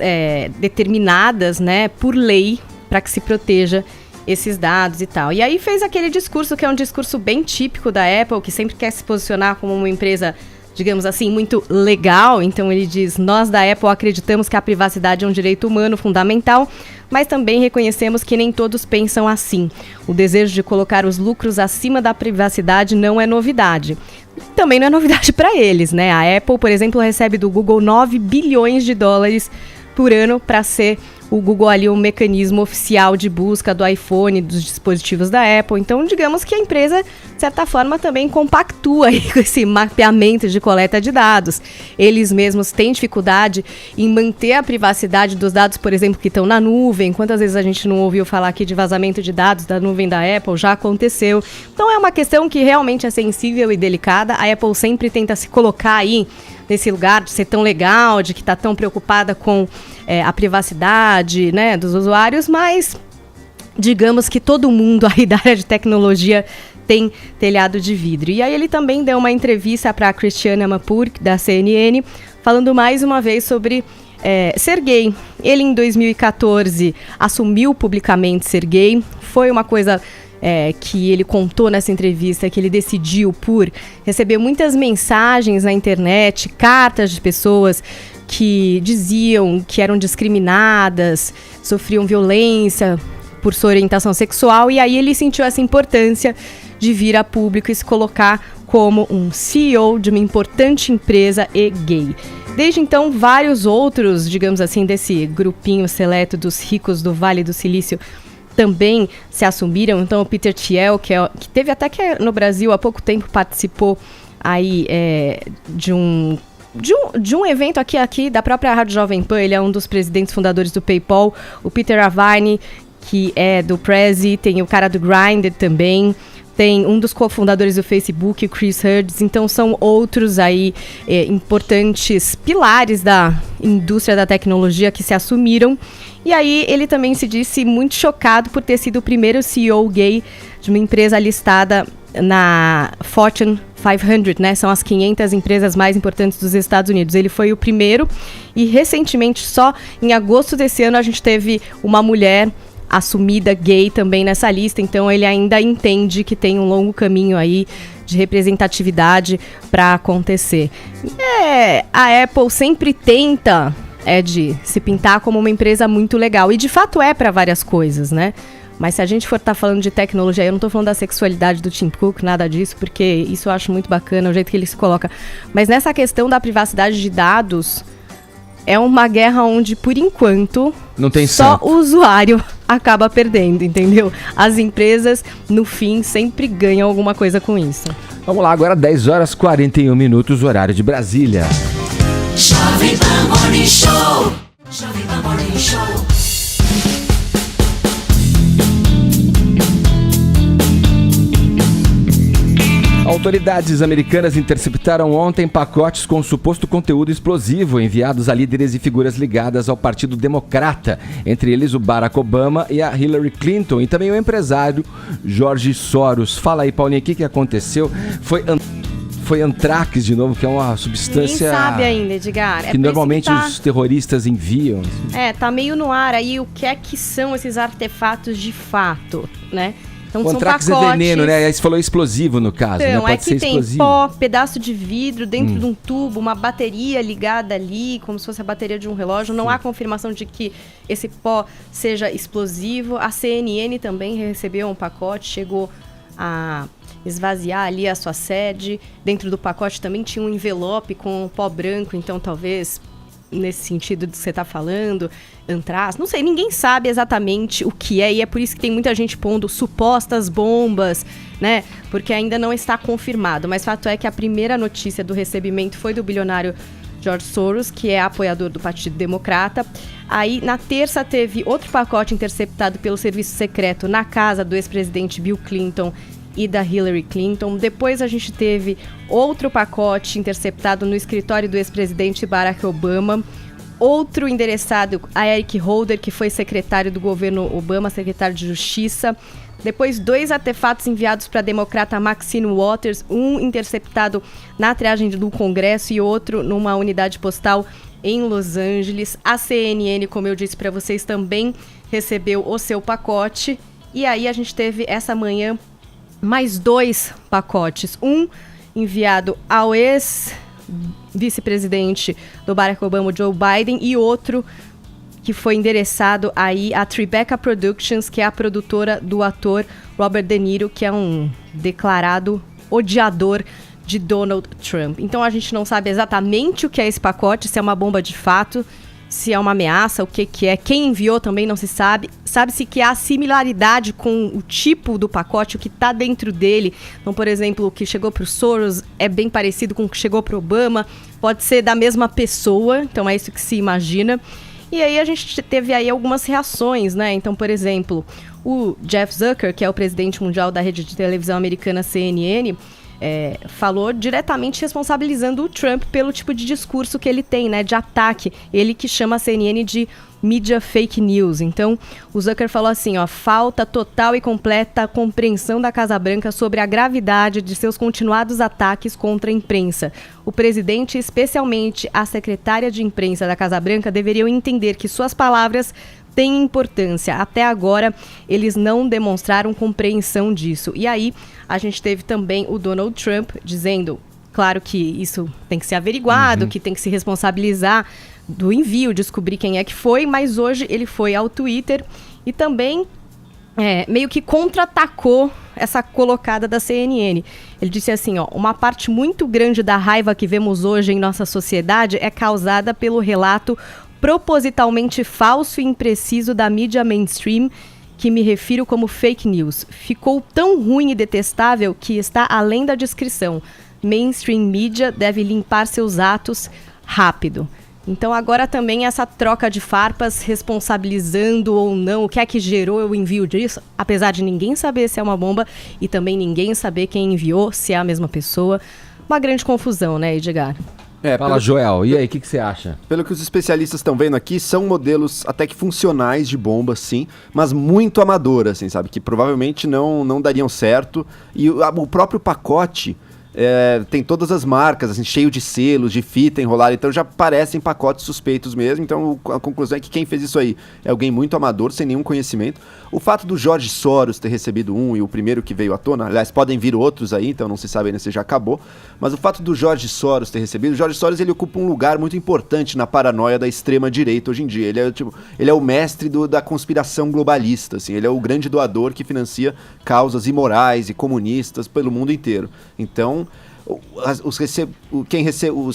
determinadas, né, por lei, para que se proteja esses dados e tal. E aí fez aquele discurso que é um discurso bem típico da Apple, que sempre quer se posicionar como uma empresa, digamos assim, muito legal. Então ele diz, nós da Apple acreditamos que a privacidade é um direito humano fundamental, mas também reconhecemos que nem todos pensam assim. O desejo de colocar os lucros acima da privacidade não é novidade. Também não é novidade para eles, né? A Apple, por exemplo, recebe do Google 9 bilhões de dólares por ano para ser o Google ali um mecanismo oficial de busca do iPhone, dos dispositivos da Apple. Então, digamos que a empresa, de certa forma, também compactua aí com esse mapeamento de coleta de dados. Eles mesmos têm dificuldade em manter a privacidade dos dados, por exemplo, que estão na nuvem. Quantas vezes a gente não ouviu falar aqui de vazamento de dados da nuvem da Apple? Já aconteceu. Então, é uma questão que realmente é sensível e delicada. A Apple sempre tenta se colocar aí nesse lugar de ser tão legal, de que está tão preocupada com a privacidade, né, dos usuários, mas digamos que todo mundo aí da área de tecnologia tem telhado de vidro. E aí ele também deu uma entrevista para a Christiane Amanpour, da CNN, falando mais uma vez sobre ser gay. Ele, em 2014, assumiu publicamente ser gay. Foi uma coisa que ele contou nessa entrevista, que ele decidiu por receber muitas mensagens na internet, cartas de pessoas que diziam que eram discriminadas, sofriam violência por sua orientação sexual, e aí ele sentiu essa importância de vir a público e se colocar como um CEO de uma importante empresa e gay. Desde então, vários outros, digamos assim, desse grupinho seleto dos ricos do Vale do Silício também se assumiram. Então, o Peter Thiel, que teve até que no Brasil há pouco tempo, participou aí de um evento aqui da própria Rádio Jovem Pan. Ele é um dos presidentes fundadores do PayPal. O Peter Avine, que é do Prezi, tem o cara do Grindr também, tem um dos cofundadores do Facebook, o Chris Hurds. Então são outros aí importantes pilares da indústria da tecnologia que se assumiram. E aí ele também se disse muito chocado por ter sido o primeiro CEO gay de uma empresa listada na Fortune 500, né? São as 500 empresas mais importantes dos Estados Unidos. Ele foi o primeiro e recentemente, só em agosto desse ano, a gente teve uma mulher assumida gay também nessa lista. Então ele ainda entende que tem um longo caminho aí de representatividade para acontecer. A Apple sempre tenta de se pintar como uma empresa muito legal, e de fato para várias coisas, né? Mas se a gente for estar falando de tecnologia, eu não estou falando da sexualidade do Tim Cook, nada disso, porque isso eu acho muito bacana, o jeito que ele se coloca. Mas nessa questão da privacidade de dados, é uma guerra onde, por enquanto, não tem só santo. O usuário acaba perdendo, entendeu? As empresas, no fim, sempre ganham alguma coisa com isso. Vamos lá, agora 10h41, horário de Brasília. Jovem Pan Morning Show. Jovem Pan Morning Show. Autoridades americanas interceptaram ontem pacotes com suposto conteúdo explosivo enviados a líderes e figuras ligadas ao Partido Democrata, entre eles o Barack Obama e a Hillary Clinton, e também o empresário George Soros. Fala aí, Paulinha, o que aconteceu? Foi antrax de novo, que é uma substância... Ninguém sabe ainda, Edgar. Que normalmente os terroristas enviam. Tá meio no ar aí o que é que são esses artefatos de fato, né? Então, o antrax é veneno, né? Aí você falou explosivo no caso, então, né? Pode ser explosivo. Tem pó, pedaço de vidro dentro de um tubo, uma bateria ligada ali, como se fosse a bateria de um relógio. Não há confirmação de que esse pó seja explosivo. A CNN também recebeu um pacote, chegou a esvaziar ali a sua sede. Dentro do pacote também tinha um envelope com pó branco, então talvez nesse sentido que você está falando, antraz, não sei, ninguém sabe exatamente o que é, e é por isso que tem muita gente pondo supostas bombas, né, porque ainda não está confirmado, mas fato é que a primeira notícia do recebimento foi do bilionário George Soros, que é apoiador do Partido Democrata. Aí, na terça, teve outro pacote interceptado pelo serviço secreto na casa do ex-presidente Bill Clinton e da Hillary Clinton. Depois a gente teve outro pacote interceptado no escritório do ex-presidente Barack Obama, outro endereçado a Eric Holder, que foi secretário do governo Obama, secretário de Justiça. Depois, 2 artefatos enviados para a democrata Maxine Waters, um interceptado na triagem do Congresso e outro numa unidade postal em Los Angeles. A CNN, como eu disse para vocês, também recebeu o seu pacote. E aí a gente teve essa manhã mais 2 pacotes, um enviado ao ex-vice-presidente do Barack Obama, Joe Biden, e outro que foi endereçado aí a Tribeca Productions, que é a produtora do ator Robert De Niro, que é um declarado odiador de Donald Trump. Então a gente não sabe exatamente o que é esse pacote, se é uma bomba de fato, se é uma ameaça, o que é. Quem enviou também não se sabe. Sabe-se que há similaridade com o tipo do pacote, o que está dentro dele. Então, por exemplo, o que chegou para o Soros é bem parecido com o que chegou para o Obama. Pode ser da mesma pessoa, então é isso que se imagina. E aí a gente teve aí algumas reações, né? Então, por exemplo, o Jeff Zucker, que é o presidente mundial da rede de televisão americana CNN, falou diretamente responsabilizando o Trump pelo tipo de discurso que ele tem, né, de ataque. Ele que chama a CNN de mídia fake news. Então, o Zucker falou assim, falta total e completa compreensão da Casa Branca sobre a gravidade de seus continuados ataques contra a imprensa. O presidente, especialmente a secretária de imprensa da Casa Branca, deveriam entender que suas palavras têm importância. Até agora, eles não demonstraram compreensão disso. E aí, a gente teve também o Donald Trump dizendo, claro que isso tem que ser averiguado, que tem que se responsabilizar do envio, descobrir quem é que foi, mas hoje ele foi ao Twitter e também meio que contra-atacou essa colocada da CNN. Ele disse assim, uma parte muito grande da raiva que vemos hoje em nossa sociedade é causada pelo relato propositalmente falso e impreciso da mídia mainstream, que me refiro como fake news. Ficou tão ruim e detestável que está além da descrição. Mainstream media deve limpar seus atos rápido. Então agora também essa troca de farpas, responsabilizando ou não o que é que gerou o envio disso, apesar de ninguém saber se é uma bomba e também ninguém saber quem enviou, se é a mesma pessoa. Uma grande confusão, né, Edgar? Fala, Joel. E aí, o que você acha? Pelo que os especialistas estão vendo aqui, são modelos até que funcionais de bomba, sim, mas muito amadoras, assim, sabe? Que provavelmente não dariam certo. E o próprio pacote tem todas as marcas, assim, cheio de selos, de fita enrolada, então já parecem pacotes suspeitos mesmo. Então a conclusão é que quem fez isso aí é alguém muito amador, sem nenhum conhecimento. O fato do George Soros ter recebido um e o primeiro que veio à tona, aliás, podem vir outros aí, então não se sabe ainda se já acabou, mas o fato do George Soros ter recebido, o George Soros ele ocupa um lugar muito importante na paranoia da extrema-direita hoje em dia. Ele é o mestre da conspiração globalista, assim, ele é o grande doador que financia causas imorais e comunistas pelo mundo inteiro. Então, os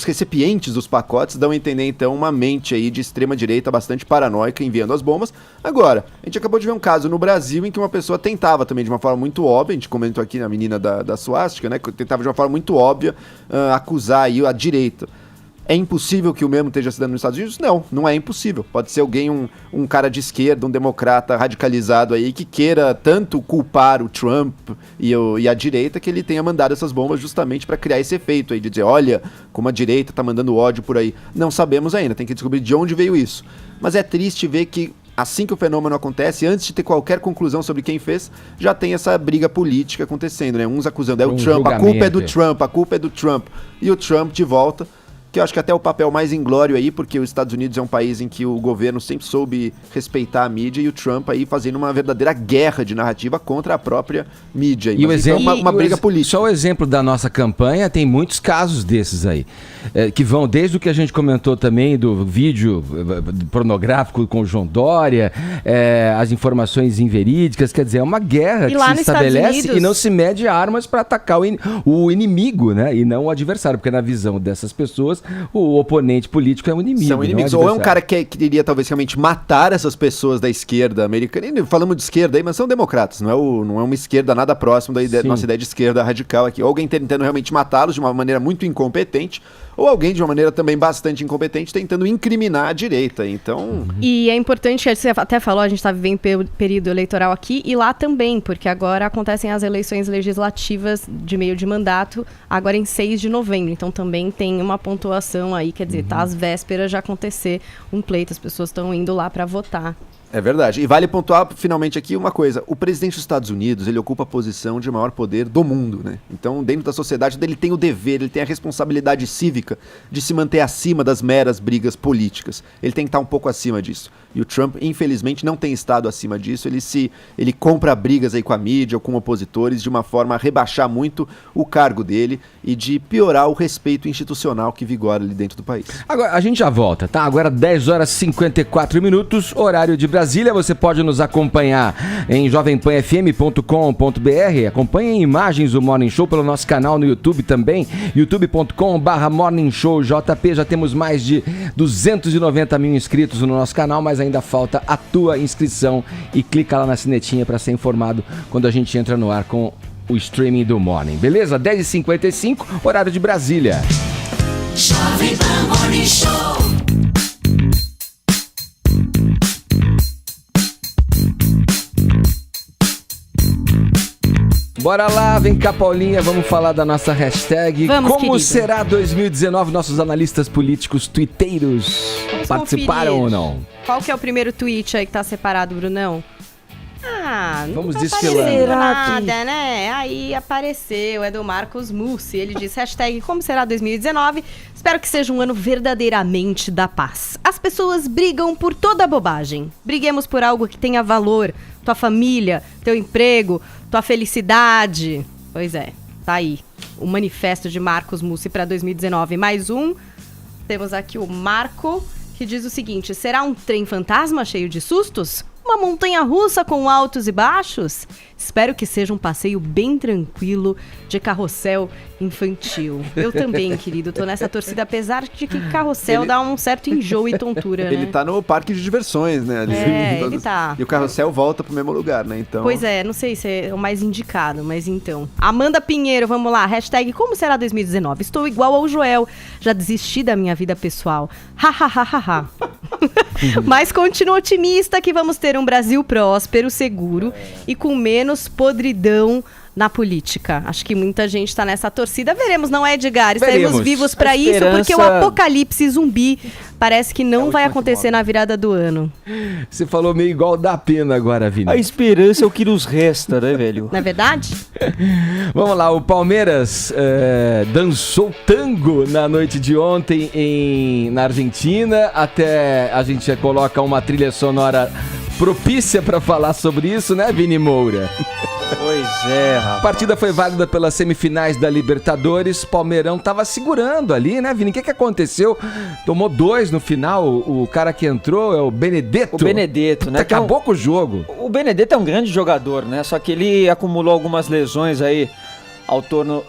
recipientes dos pacotes dão a entender, então, uma mente aí de extrema-direita bastante paranoica enviando as bombas. Agora, a gente acabou de ver um caso no Brasil em que uma pessoa tentava também de uma forma muito óbvia, a gente comentou aqui na menina da suástica, né, que tentava de uma forma muito óbvia acusar aí a direita. É impossível que o mesmo esteja se dando nos Estados Unidos? Não é impossível. Pode ser alguém, um cara de esquerda, um democrata radicalizado aí, que queira tanto culpar o Trump e a direita, que ele tenha mandado essas bombas justamente para criar esse efeito aí, de dizer, olha, como a direita tá mandando ódio por aí. Não sabemos ainda, tem que descobrir de onde veio isso. Mas é triste ver que assim que o fenômeno acontece, antes de ter qualquer conclusão sobre quem fez, já tem essa briga política acontecendo, né? Uns acusando, o Trump, a culpa é do Trump, a culpa é do Trump. E o Trump de volta, que eu acho que até o papel mais inglório aí, porque os Estados Unidos é um país em que o governo sempre soube respeitar a mídia, e o Trump aí fazendo uma verdadeira guerra de narrativa contra a própria mídia. E o exemplo, uma briga política. Só o exemplo da nossa campanha, tem muitos casos desses aí, que vão desde o que a gente comentou também do vídeo pornográfico com o João Dória, as informações inverídicas, quer dizer, é uma guerra que se estabelece e não se mede armas para atacar o inimigo, né? E não o adversário, porque na visão dessas pessoas, o oponente político é um inimigo. São inimigos. Ou é um cara que queria talvez realmente matar essas pessoas da esquerda americana. E falamos de esquerda aí, mas são democratas. Não é uma esquerda nada próximo da nossa ideia de esquerda radical aqui. Ou alguém tentando realmente matá-los de uma maneira muito incompetente, ou alguém de uma maneira também bastante incompetente tentando incriminar a direita. Então... E é importante, você até falou, a gente está vivendo período eleitoral aqui e lá também, porque agora acontecem as eleições legislativas de meio de mandato, agora em 6 de novembro. Então também tem uma pontuação aí, quer dizer, tá às vésperas de acontecer um pleito, as pessoas estão indo lá para votar. É verdade. E vale pontuar finalmente aqui uma coisa. O presidente dos Estados Unidos, ele ocupa a posição de maior poder do mundo, né? Então, dentro da sociedade, ele tem o dever, ele tem a responsabilidade cívica de se manter acima das meras brigas políticas. Ele tem que estar um pouco acima disso. E o Trump, infelizmente, não tem estado acima disso. Ele compra brigas aí com a mídia ou com opositores de uma forma a rebaixar muito o cargo dele e de piorar o respeito institucional que vigora ali dentro do país. Agora, a gente já volta, tá? Agora 10 horas e 54 minutos, horário de Brasília. Brasília, você pode nos acompanhar em jovempanfm.com.br. Acompanhe em imagens o Morning Show pelo nosso canal no YouTube também, youtube.com/Morning Show JP. Já temos mais de 290 mil inscritos no nosso canal, mas ainda falta a tua inscrição e clica lá na sinetinha para ser informado quando a gente entra no ar com o streaming do Morning. Beleza? 10h55, horário de Brasília. Jovem Pan Morning Show. Bora lá, vem cá, Paulinha, vamos falar da nossa hashtag. Vamos, Como querido. será 2019? Nossos analistas políticos tuiteiros Vamos participaram conferir. ou não? Qual que é o primeiro tweet aí que tá separado, Brunão? Não Vamos tá desfilando. aparecendo Será nada, né? Aí apareceu, é do Marcos Mussi. Ele diz, hashtag como será 2019? Espero que seja um ano verdadeiramente da paz. As pessoas brigam por toda bobagem. Briguemos por algo que tenha valor. Tua família, teu emprego, tua felicidade. Pois é, tá aí. O manifesto de Marcos Mussi para 2019. Mais um. Temos aqui o Marco, que diz o seguinte: será um trem fantasma cheio de sustos? Uma montanha-russa com altos e baixos? Espero que seja um passeio bem tranquilo de carrossel infantil. Eu também, querido, tô nessa torcida, apesar de que carrossel dá um certo enjoo e tontura, né? Ele tá no parque de diversões, né? Ali. Ele tá. E o carrossel volta pro mesmo lugar, né? Então... Pois é, não sei se é o mais indicado, mas então. Amanda Pinheiro, vamos lá. Hashtag como será 2019? Estou igual ao Joel. Já desisti da minha vida pessoal. Ha, ha, ha, ha, ha. Mas continuo otimista que vamos ter um Brasil próspero, seguro e com menos podridão na política. Acho que muita gente tá nessa torcida. Veremos, não é, Edgar? Estaremos Veremos. vivos pra A isso, porque o esperança- apocalipse zumbi parece que não vai acontecer na virada do ano. Você falou meio igual da pena agora, Vini. A esperança é o que nos resta, né, velho? Não é verdade? Vamos lá, o Palmeiras dançou tango na noite de ontem na Argentina. Até a gente coloca uma trilha sonora propícia para falar sobre isso, né, Vini Moura? Pois é, A rapaz. partida foi válida pelas semifinais da Libertadores. Palmeirão tava segurando ali, né, Vini? O que aconteceu? Tomou 2 no final. O cara que entrou é o Benedetto. O Benedetto, né? que é um- Acabou com o jogo. O Benedetto é um grande jogador, né? Só que ele acumulou algumas lesões aí ao torno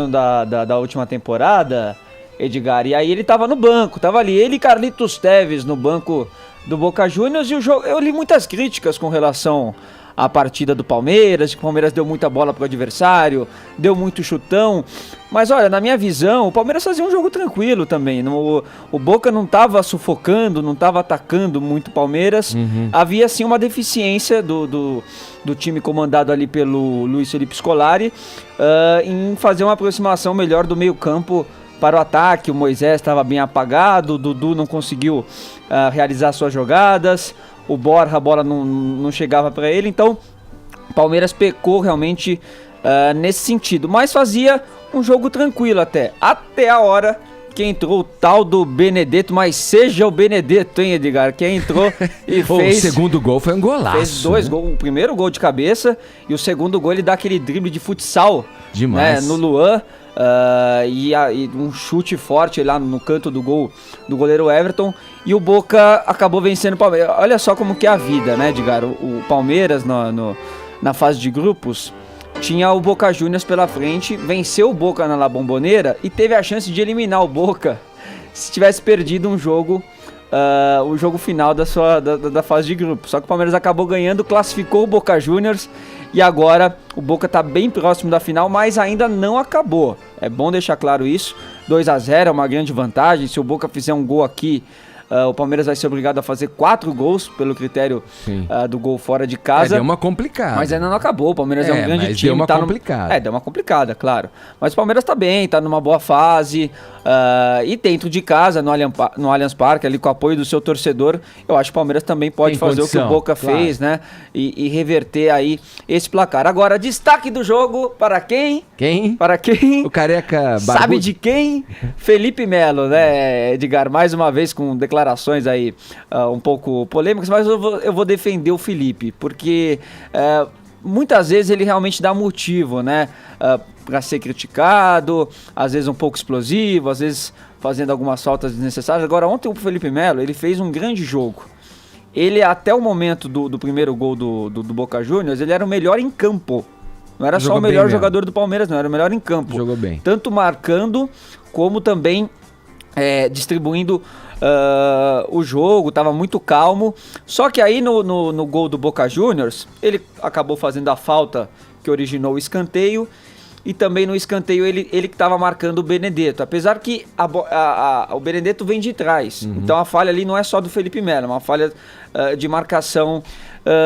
da última temporada, Edgar. E aí ele tava no banco, tava ali. Ele e Carlitos Teves no banco do Boca Juniors. E o jogo, eu li muitas críticas com relação à partida do Palmeiras, que o Palmeiras deu muita bola pro adversário, deu muito chutão. Mas olha, na minha visão, o Palmeiras fazia um jogo tranquilo também. O Boca não tava sufocando, não tava atacando muito o Palmeiras. Havia sim uma deficiência do time comandado ali pelo Luiz Felipe Scolari em fazer uma aproximação melhor do meio campo para o ataque. O Moisés estava bem apagado, o Dudu não conseguiu realizar suas jogadas, o Borja, a bola não chegava para ele, então o Palmeiras pecou realmente nesse sentido, mas fazia um jogo tranquilo até a hora que entrou o tal do Benedetto, mas seja o Benedetto, hein, Edgar, que entrou e O fez... segundo gol foi um golaço. Fez 2 né? gols, o primeiro gol de cabeça e o segundo gol ele dá aquele drible de futsal, Demais. né, no Luan, e um chute forte lá no canto do gol do goleiro Everton, e o Boca acabou vencendo o Palmeiras. Olha só como que é a vida, né, Edgar? O Palmeiras na fase de grupos tinha o Boca Juniors pela frente, venceu o Boca na La Bombonera e teve a chance de eliminar o Boca se tivesse perdido um jogo, o jogo final da fase de grupo. Só que o Palmeiras acabou ganhando, classificou o Boca Juniors e agora o Boca está bem próximo da final, mas ainda não acabou. É bom deixar claro isso. 2-0 é uma grande vantagem. Se o Boca fizer um gol aqui, o Palmeiras vai ser obrigado a fazer 4 gols pelo critério do gol fora de casa. Deu uma complicada. Mas ainda não acabou, o Palmeiras é um grande mas time. deu uma tá complicada. deu uma complicada, claro. Mas o Palmeiras tá bem, tá numa boa fase. E dentro de casa, no Allianz Parque, ali com o apoio do seu torcedor, eu acho que o Palmeiras também pode Tem fazer o que o condição, Boca claro. fez, né? E reverter aí esse placar. Agora, destaque do jogo para quem? Quem? Para quem? O careca Sabe barbudo. de quem? Felipe Melo, né, Edgar? Mais uma vez com declarações aí um pouco polêmicas, mas eu vou defender o Felipe, porque muitas vezes ele realmente dá motivo, né, para ser criticado, às vezes um pouco explosivo, às vezes fazendo algumas faltas desnecessárias. Agora, ontem o Felipe Melo, ele fez um grande jogo. ele até o momento do primeiro gol do Boca Juniors, ele era o melhor em campo. Não era só o melhor jogador do Palmeiras, não, era o melhor em campo. Jogou bem. Tanto marcando, como também distribuindo o jogo, estava muito calmo. Só que aí no gol do Boca Juniors, ele acabou fazendo a falta que originou o escanteio. E também no escanteio ele que estava marcando o Benedetto. Apesar que o Benedetto vem de trás. Então a falha ali não é só do Felipe Melo, é uma falha de marcação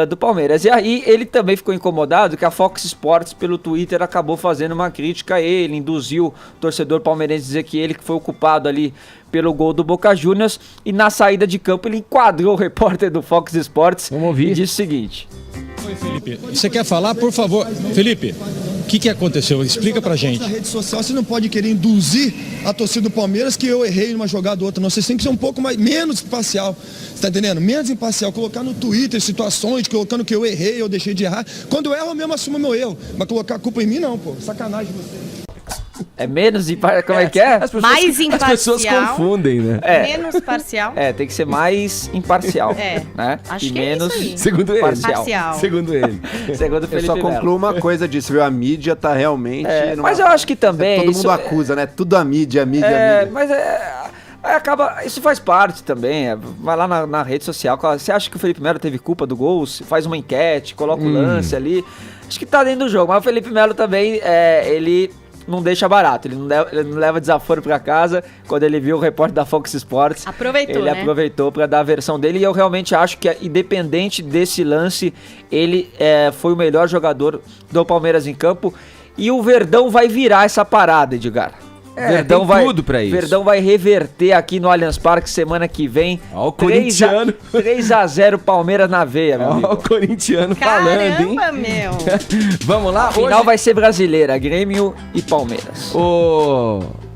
do Palmeiras. E aí ele também ficou incomodado que a Fox Sports pelo Twitter acabou fazendo uma crítica a ele, induziu o torcedor palmeirense a dizer que ele que foi o culpado ali pelo gol do Boca Juniors. E na saída de campo ele enquadrou o repórter do Fox Sports e disse o seguinte: Oi, Felipe, você quer falar? Por favor. Felipe, o que aconteceu? Explica pra gente. Na rede social você não pode querer induzir a torcida do Palmeiras que eu errei numa jogada ou outra. Não, vocês têm que ser um pouco menos imparcial. Você tá entendendo? Menos imparcial. Colocar no Twitter situações, colocando que eu errei, eu deixei de errar. Quando eu erro, eu mesmo assumo meu erro. Mas colocar a culpa em mim, não, pô. Sacanagem você. É menos imparcial, como é que é? Mais imparcial. As pessoas confundem, né? Menos parcial. Tem que ser mais imparcial. Né? Acho e que menos é isso aí. Segundo ele. Parcial. Segundo ele. Segundo o Eu Felipe só Melo. concluo uma coisa disso, viu? A mídia tá realmente... Mas eu acho que também... Todo mundo acusa, né? Tudo a mídia. Mas acaba... Isso faz parte também. Vai lá na rede social. Você acha que o Felipe Melo teve culpa do gol? Faz uma enquete, coloca o lance ali. Acho que tá dentro do jogo. Mas o Felipe Melo também, ele... não deixa barato, ele não leva desaforo pra casa. Quando ele viu o repórter da Fox Sports, ele aproveitou pra dar a versão dele. E eu realmente acho que, independente desse lance, ele foi o melhor jogador do Palmeiras em campo. E o Verdão vai virar essa parada, Edgar. Verdão tem tudo pra isso. Verdão vai reverter aqui no Allianz Parque semana que vem. Ó, o corintiano. 3-0 Palmeiras na veia, meu amigo. Ó, o corintiano falando, hein? Caramba, meu. Vamos lá, a final vai ser brasileira, Grêmio e Palmeiras.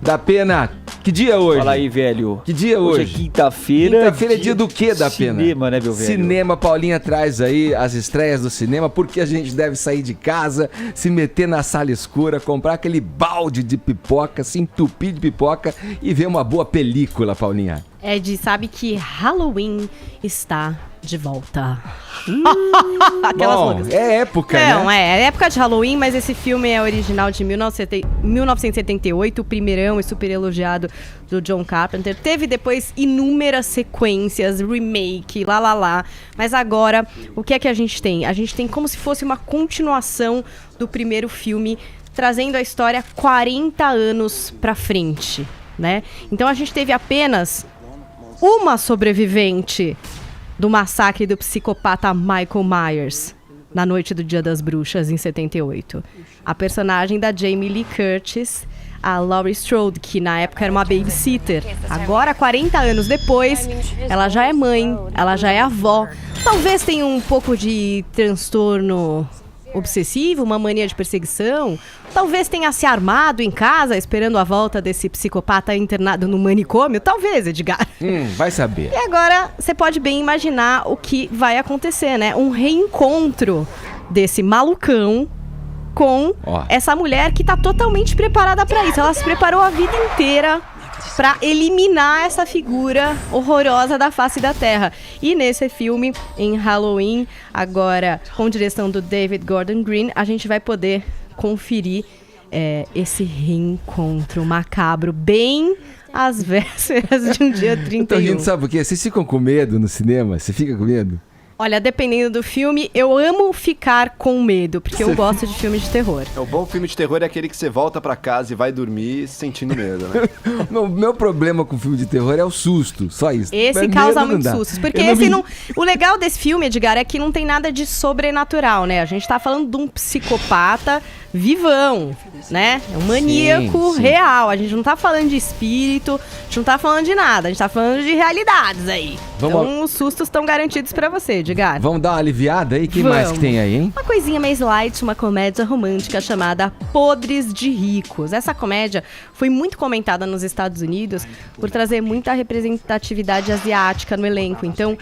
Da Pena, que dia é hoje? Fala aí, velho. Que dia é hoje? Hoje é quinta-feira. Quinta-feira é dia do quê, da Pena? Cinema, né, meu velho? Cinema, Paulinha traz aí as estreias do cinema, porque a gente deve sair de casa, se meter na sala escura, comprar aquele balde de pipoca, se entupir de pipoca e ver uma boa película, Paulinha. Ed, sabe que Halloween está de volta. Aquelas loucas. É época, Não, né? é época de Halloween, mas esse filme é original de 1978, o primeirão e super elogiado do John Carpenter. Teve depois inúmeras sequências, remake, mas agora, o que é que a gente tem? A gente tem como se fosse uma continuação do primeiro filme, trazendo a história 40 anos pra frente, né? Então a gente teve apenas uma sobrevivente do massacre do psicopata Michael Myers na noite do Dia das Bruxas, em 78. A personagem da Jamie Lee Curtis, a Laurie Strode, que na época era uma babysitter. Agora, 40 anos depois, ela já é mãe, ela já é avó. Talvez tenha um pouco de transtorno obsessivo, uma mania de perseguição. Talvez tenha se armado em casa esperando a volta desse psicopata internado no manicômio. Talvez, Edgar. Vai saber. E agora você pode bem imaginar o que vai acontecer, né? Um reencontro desse malucão com essa mulher que tá totalmente preparada pra isso. Ela se preparou a vida inteira pra eliminar essa figura horrorosa da face da Terra. E nesse filme, em Halloween, agora com direção do David Gordon Green, a gente vai poder conferir esse reencontro macabro bem às vésperas de um dia 31. Eu tô rindo, sabe por quê? Vocês ficam com medo no cinema? Você fica com medo? Olha, dependendo do filme, eu amo ficar com medo, porque eu gosto de filme de terror. O bom filme de terror é aquele que você volta pra casa e vai dormir sentindo medo, né? Meu problema com filme de terror é o susto, só isso. Esse causa muitos sustos, porque o legal desse filme, Edgar, é que não tem nada de sobrenatural, né? A gente tá falando de um psicopata vivão, né? É um maníaco real. A gente não tá falando de espírito, a gente não tá falando de nada, a gente tá falando de realidades aí. Então os sustos estão garantidos pra você, Edgar. Vamos dar uma aliviada aí? Quem mais que tem aí, hein? Uma coisinha mais light, uma comédia romântica chamada Podres de Ricos. Essa comédia foi muito comentada nos Estados Unidos por trazer muita representatividade asiática no elenco. Então,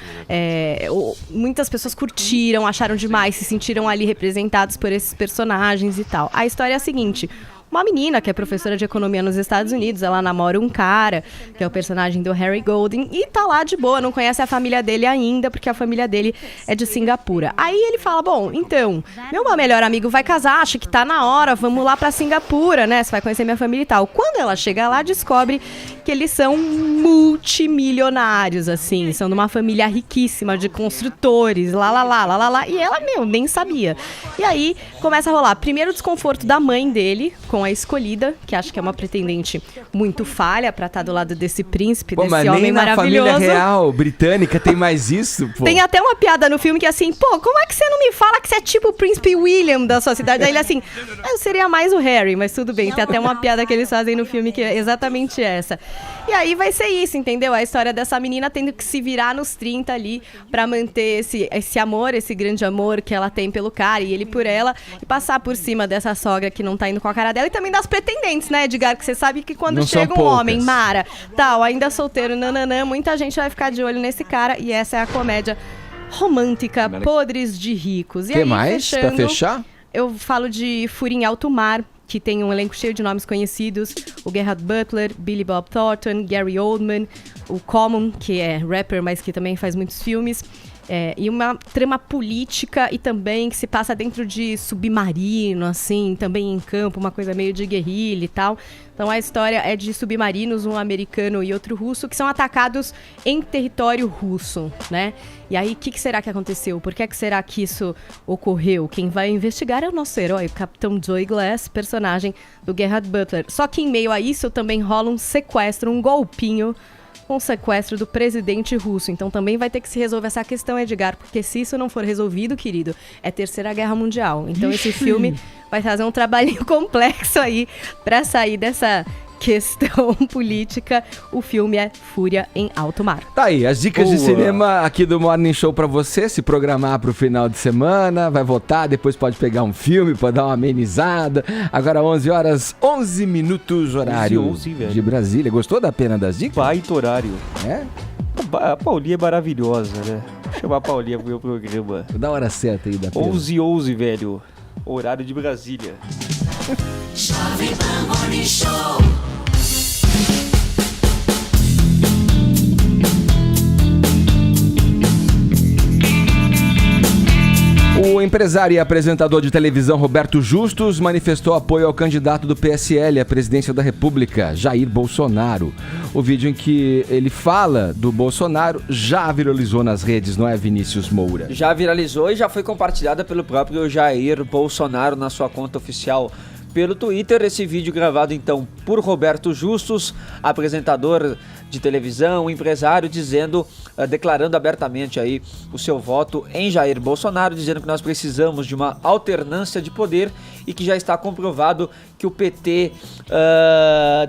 muitas pessoas curtiram, acharam demais, se sentiram ali representados por esses personagens e tal. A história é a seguinte: uma menina que é professora de economia nos Estados Unidos. Ela namora um cara, que é o personagem do Harry Golding, e tá lá de boa, não conhece a família dele ainda, porque a família dele é de Singapura. Aí ele fala, bom, então, meu melhor amigo vai casar, acha que tá na hora, vamos lá pra Singapura, né? Você vai conhecer minha família e tal. Quando ela chega lá, descobre que eles são multimilionários, assim, são de uma família riquíssima de construtores, lá, e ela, nem sabia. E aí, começa a rolar, primeiro o desconforto da mãe dele com a escolhida, que acha que é uma pretendente muito falha pra estar do lado desse príncipe, desse mas homem nem maravilhoso. Na família real britânica tem mais isso, pô. Tem até uma piada no filme que é assim, pô, como é que você não me fala que você é tipo o príncipe William da sua cidade? Aí ele assim, eu seria mais o Harry, mas tudo bem. Tem até uma piada que eles fazem no filme que é exatamente essa. E aí vai ser isso, entendeu? A história dessa menina tendo que se virar nos 30 ali pra manter esse amor, esse grande amor que ela tem pelo cara e ele por ela, e passar por cima dessa sogra que não tá indo com a cara dela, e também das pretendentes, né, Edgar? Que você sabe que quando não chega um homem, Mara, tal, ainda solteiro, nananã, muita gente vai ficar de olho nesse cara, e essa é a comédia romântica Podres de Ricos. E que aí, mais? Pra fechar? Eu falo de Fúria em Alto Mar, que tem um elenco cheio de nomes conhecidos, o Gerard Butler, Billy Bob Thornton, Gary Oldman, o Common, que é rapper, mas que também faz muitos filmes, e uma trama política e também que se passa dentro de submarino, assim, também em campo, uma coisa meio de guerrilha e tal. Então a história é de submarinos, um americano e outro russo, que são atacados em território russo, né? E aí, o que será que aconteceu? Por que será que isso ocorreu? Quem vai investigar é o nosso herói, o Capitão Joey Glass, personagem do Gerard Butler. Só que em meio a isso também rola um sequestro, um golpinho, com o sequestro do presidente russo. Então também vai ter que se resolver essa questão, Edgar, porque se isso não for resolvido, querido, é Terceira Guerra Mundial. Então esse filme vai fazer um trabalhinho complexo aí pra sair dessa questão política. O filme é Fúria em Alto Mar. Tá aí, as dicas de cinema aqui do Morning Show pra você, se programar pro final de semana, vai votar, depois pode pegar um filme pra dar uma amenizada. Agora 11 horas, 11 minutos, horário 11, de Brasília. Gostou da pena das dicas? Baita horário. É? A Paulinha é maravilhosa, né? Vou chamar a Paulinha pro meu programa. Da hora certa aí da pena. 11h11, velho. Horário de Brasília. Jovem Pan Morning Show. O empresário e apresentador de televisão Roberto Justus manifestou apoio ao candidato do PSL à presidência da República, Jair Bolsonaro. O vídeo em que ele fala do Bolsonaro já viralizou nas redes, não é, Vinícius Moura? Já viralizou e já foi compartilhada pelo próprio Jair Bolsonaro na sua conta oficial pelo Twitter. Esse vídeo gravado então por Roberto Justus, apresentador de televisão, empresário, declarando abertamente aí o seu voto em Jair Bolsonaro, dizendo que nós precisamos de uma alternância de poder e que já está comprovado que o PT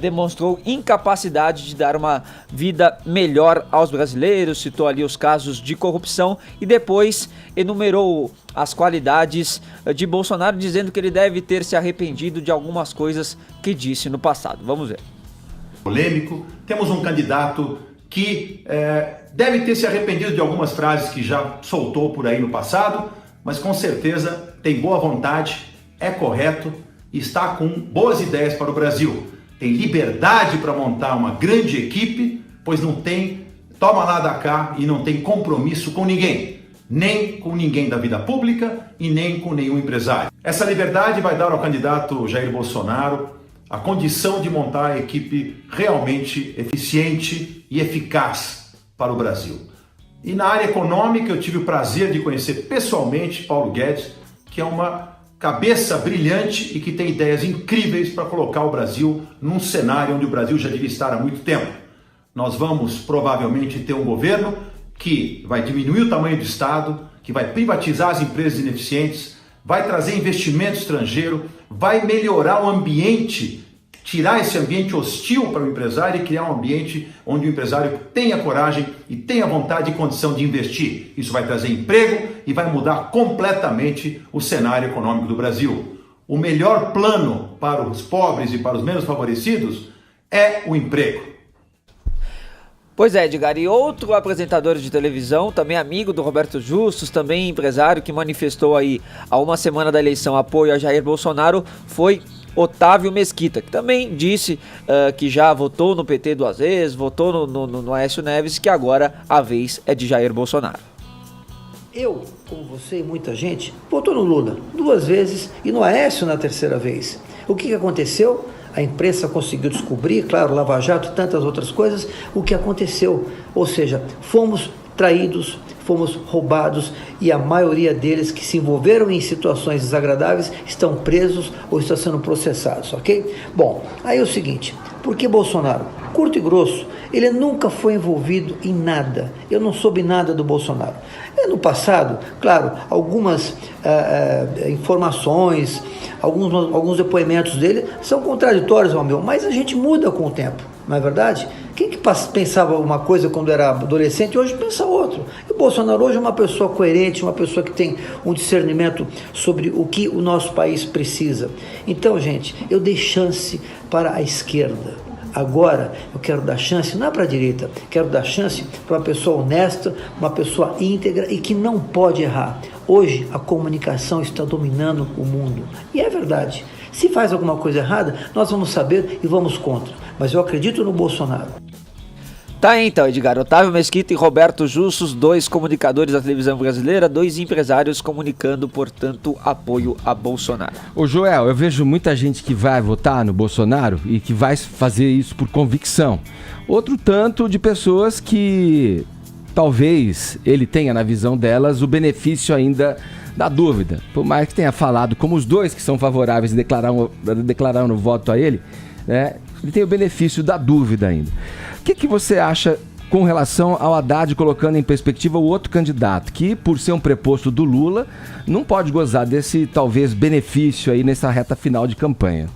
demonstrou incapacidade de dar uma vida melhor aos brasileiros, citou ali os casos de corrupção e depois enumerou as qualidades de Bolsonaro, dizendo que ele deve ter se arrependido de algumas coisas que disse no passado. Vamos ver. Polêmico, temos um candidato que deve ter se arrependido de algumas frases que já soltou por aí no passado, mas com certeza tem boa vontade, é correto e está com boas ideias para o Brasil. Tem liberdade para montar uma grande equipe, pois não tem toma lá da cá e não tem compromisso com ninguém, nem com ninguém da vida pública e nem com nenhum empresário. Essa liberdade vai dar ao candidato Jair Bolsonaro a condição de montar a equipe realmente eficiente e eficaz para o Brasil. E na área econômica eu tive o prazer de conhecer pessoalmente Paulo Guedes, que é uma cabeça brilhante e que tem ideias incríveis para colocar o Brasil num cenário onde o Brasil já devia estar há muito tempo. Nós vamos provavelmente ter um governo que vai diminuir o tamanho do Estado, que vai privatizar as empresas ineficientes, vai trazer investimento estrangeiro, vai melhorar o ambiente, tirar esse ambiente hostil para o empresário e criar um ambiente onde o empresário tenha coragem e tenha vontade e condição de investir. Isso vai trazer emprego e vai mudar completamente o cenário econômico do Brasil. O melhor plano para os pobres e para os menos favorecidos é o emprego. Pois é, Edgar, e outro apresentador de televisão, também amigo do Roberto Justus, também empresário, que manifestou aí há uma semana da eleição apoio a Jair Bolsonaro, foi Otávio Mesquita, que também disse que já votou no PT 2 vezes, votou no Aécio Neves, que agora a vez é de Jair Bolsonaro. Eu, como você e muita gente, votou no Lula 2 vezes e no Aécio na 3ª vez. O que aconteceu? A imprensa conseguiu descobrir, claro, Lava Jato e tantas outras coisas, o que aconteceu. Ou seja, fomos traídos, fomos roubados e a maioria deles que se envolveram em situações desagradáveis estão presos ou estão sendo processados, ok? Bom, aí é o seguinte, por que Bolsonaro? Curto e grosso, ele nunca foi envolvido em nada. Eu não soube nada do Bolsonaro. No passado, claro, algumas informações, alguns depoimentos dele são contraditórios ao meu, mas a gente muda com o tempo, não é verdade? Quem que pensava uma coisa quando era adolescente, hoje pensa outro. E o Bolsonaro hoje é uma pessoa coerente, uma pessoa que tem um discernimento sobre o que o nosso país precisa. Então, gente, eu dei chance para a esquerda. Agora eu quero dar chance, não é para a direita, quero dar chance para uma pessoa honesta, uma pessoa íntegra e que não pode errar. Hoje a comunicação está dominando o mundo. E é verdade. Se faz alguma coisa errada, nós vamos saber e vamos contra. Mas eu acredito no Bolsonaro. Tá aí, então, Edgar. Otávio Mesquita e Roberto Justus, 2 comunicadores da televisão brasileira, 2 empresários comunicando, portanto, apoio a Bolsonaro. Ô Joel, eu vejo muita gente que vai votar no Bolsonaro e que vai fazer isso por convicção. Outro tanto de pessoas que talvez ele tenha na visão delas o benefício ainda da dúvida. Por mais que tenha falado como os 2 que são favoráveis e declararam o voto a ele, né, ele tem o benefício da dúvida ainda. O que você acha com relação ao Haddad colocando em perspectiva o outro candidato, que por ser um preposto do Lula, não pode gozar desse talvez benefício aí nessa reta final de campanha?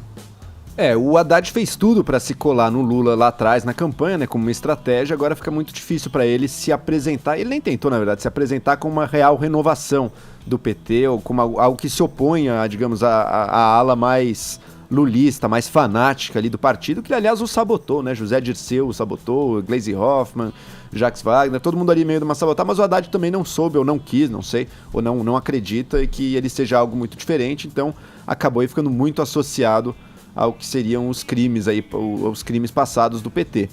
O Haddad fez tudo para se colar no Lula lá atrás na campanha, né, como uma estratégia. Agora fica muito difícil para ele se apresentar, ele nem tentou na verdade, se apresentar como uma real renovação do PT ou como algo que se oponha, digamos, a ala mais lulista, mais fanática ali do partido, que aliás o sabotou, né? José Dirceu o sabotou, Gleisi Hoffmann, Jacques Wagner, todo mundo ali meio de uma sabotar, mas o Haddad também não soube ou não quis, não sei, ou não acredita que ele seja algo muito diferente, então acabou aí ficando muito associado ao que seriam os crimes aí, os crimes passados do PT.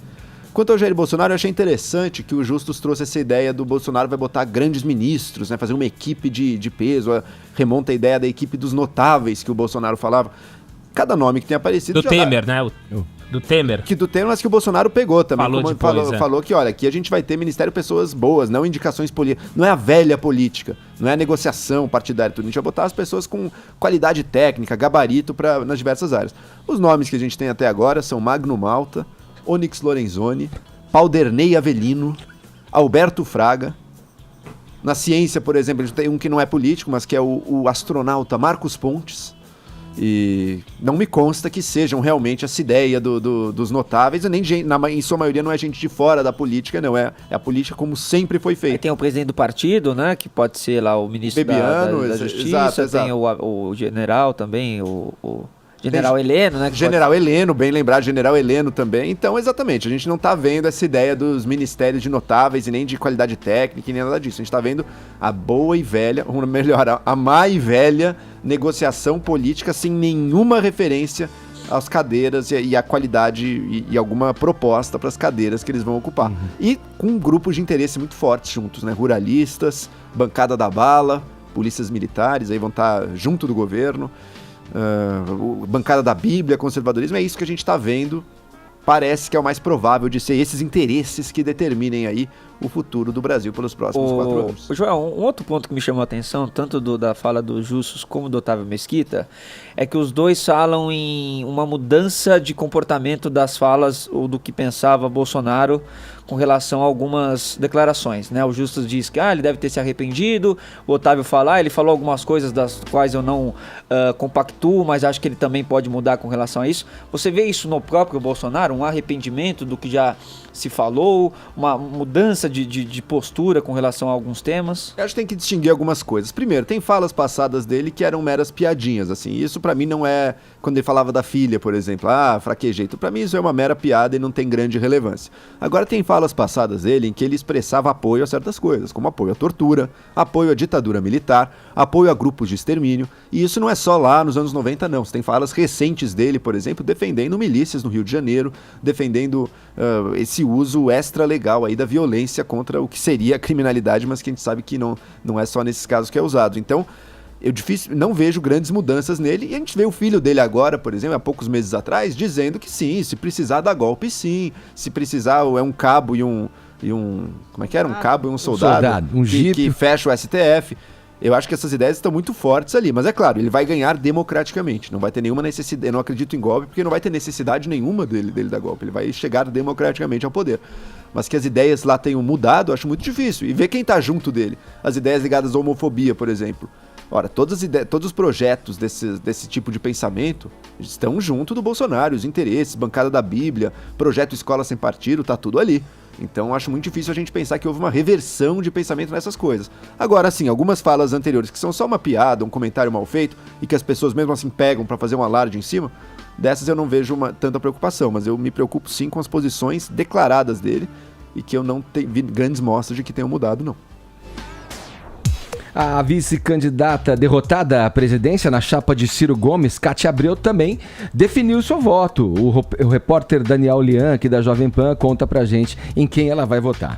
Quanto ao Jair Bolsonaro, eu achei interessante que o Justus trouxe essa ideia do Bolsonaro vai botar grandes ministros, né, fazer uma equipe de peso, remonta a ideia da equipe dos notáveis que o Bolsonaro falava. Cada nome que tem aparecido... Do Temer, né? Do Temer. Que do Temer, mas que o Bolsonaro pegou também. Falou que, olha, aqui a gente vai ter ministério pessoas boas, não indicações políticas. Não é a velha política, não é a negociação partidária, tudo. A gente vai botar as pessoas com qualidade técnica, gabarito nas diversas áreas. Os nomes que a gente tem até agora são Magno Malta, Onyx Lorenzoni, Pauderney Avelino, Alberto Fraga. Na ciência, por exemplo, a gente tem um que não é político, mas que é o astronauta Marcos Pontes. E não me consta que sejam realmente essa ideia dos notáveis, e nem em sua maioria não é gente de fora da política, não, é a política como sempre foi feita. Aí tem o presidente do partido, né, que pode ser lá o ministro Bebiano, da Justiça, exato. Tem o general também, o General Heleno, né? General Heleno, bem lembrado, General Heleno também. Então, exatamente, a gente não tá vendo essa ideia dos ministérios de notáveis e nem de qualidade técnica e nem nada disso. A gente tá vendo a boa e velha, ou melhor, a má e velha negociação política sem nenhuma referência às cadeiras e a qualidade e alguma proposta para as cadeiras que eles vão ocupar. E com grupos de interesse muito fortes juntos, né? Ruralistas, bancada da bala, polícias militares, aí vão estar junto do governo. Bancada da Bíblia, conservadorismo, é isso que a gente está vendo. Parece que é o mais provável de ser esses interesses que determinem aí o futuro do Brasil pelos próximos 4 anos. Joel, um outro ponto que me chamou a atenção, tanto da fala do Justus como do Otávio Mesquita, é que os dois falam em uma mudança de comportamento das falas ou do que pensava Bolsonaro com relação a algumas declarações, né? O Justus diz que ele deve ter se arrependido, o Otávio fala, ele falou algumas coisas das quais eu não compactuo, mas acho que ele também pode mudar com relação a isso. Você vê isso no próprio Bolsonaro? um arrependimento do que já se falou, uma mudança de postura com relação a alguns temas? Eu acho que tem que distinguir algumas coisas. Primeiro, tem falas passadas dele que eram meras piadinhas, assim. Isso pra mim não é... Quando ele falava da filha, por exemplo, fraquejei. Pra mim isso é uma mera piada e não tem grande relevância. Agora tem falas passadas dele em que ele expressava apoio a certas coisas, como apoio à tortura, apoio à ditadura militar, apoio a grupos de extermínio. E isso não é só lá nos anos 90, não. Você tem falas recentes dele, por exemplo, defendendo milícias no Rio de Janeiro, defendendo esse uso extra-legal aí da violência contra o que seria a criminalidade, mas que a gente sabe que não é só nesses casos que é usado. Então, eu não vejo grandes mudanças nele, e a gente vê o filho dele agora, por exemplo, há poucos meses atrás, dizendo que sim, se precisar dar golpe, sim, se precisar é um cabo e um como é que era? Um cabo e um soldado, que fecha o STF. Eu acho que essas ideias estão muito fortes ali, mas é claro, ele vai ganhar democraticamente, não vai ter nenhuma necessidade, eu não acredito em golpe, porque não vai ter necessidade nenhuma dele dar golpe, ele vai chegar democraticamente ao poder. Mas que as ideias lá tenham mudado, eu acho muito difícil. E ver quem tá junto dele, as ideias ligadas à homofobia, por exemplo. Ora, todos os projetos desse tipo de pensamento estão junto do Bolsonaro, os interesses, bancada da Bíblia, projeto Escola Sem Partido, tá tudo ali. Então acho muito difícil a gente pensar que houve uma reversão de pensamento nessas coisas. Agora, sim, algumas falas anteriores que são só uma piada, um comentário mal feito, e que as pessoas mesmo assim pegam pra fazer um alarde em cima, dessas eu não vejo tanta preocupação, mas eu me preocupo sim com as posições declaradas dele, e que eu não vi grandes mostras de que tenham mudado, não. A vice-candidata derrotada à presidência na chapa de Ciro Gomes, Cátia Abreu, também definiu seu voto. O repórter Daniel Lian, aqui da Jovem Pan, conta pra gente em quem ela vai votar.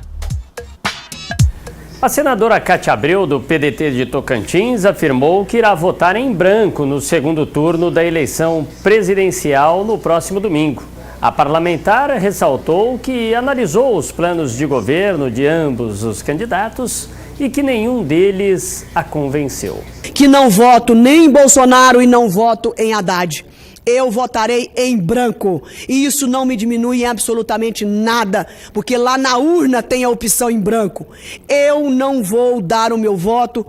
A senadora Cátia Abreu, do PDT de Tocantins, afirmou que irá votar em branco no segundo turno da eleição presidencial no próximo domingo. A parlamentar ressaltou que analisou os planos de governo de ambos os candidatos e que nenhum deles a convenceu. Que não voto nem em Bolsonaro e não voto em Haddad. Eu votarei em branco. E isso não me diminui em absolutamente nada, porque lá na urna tem a opção em branco. Eu não vou dar o meu voto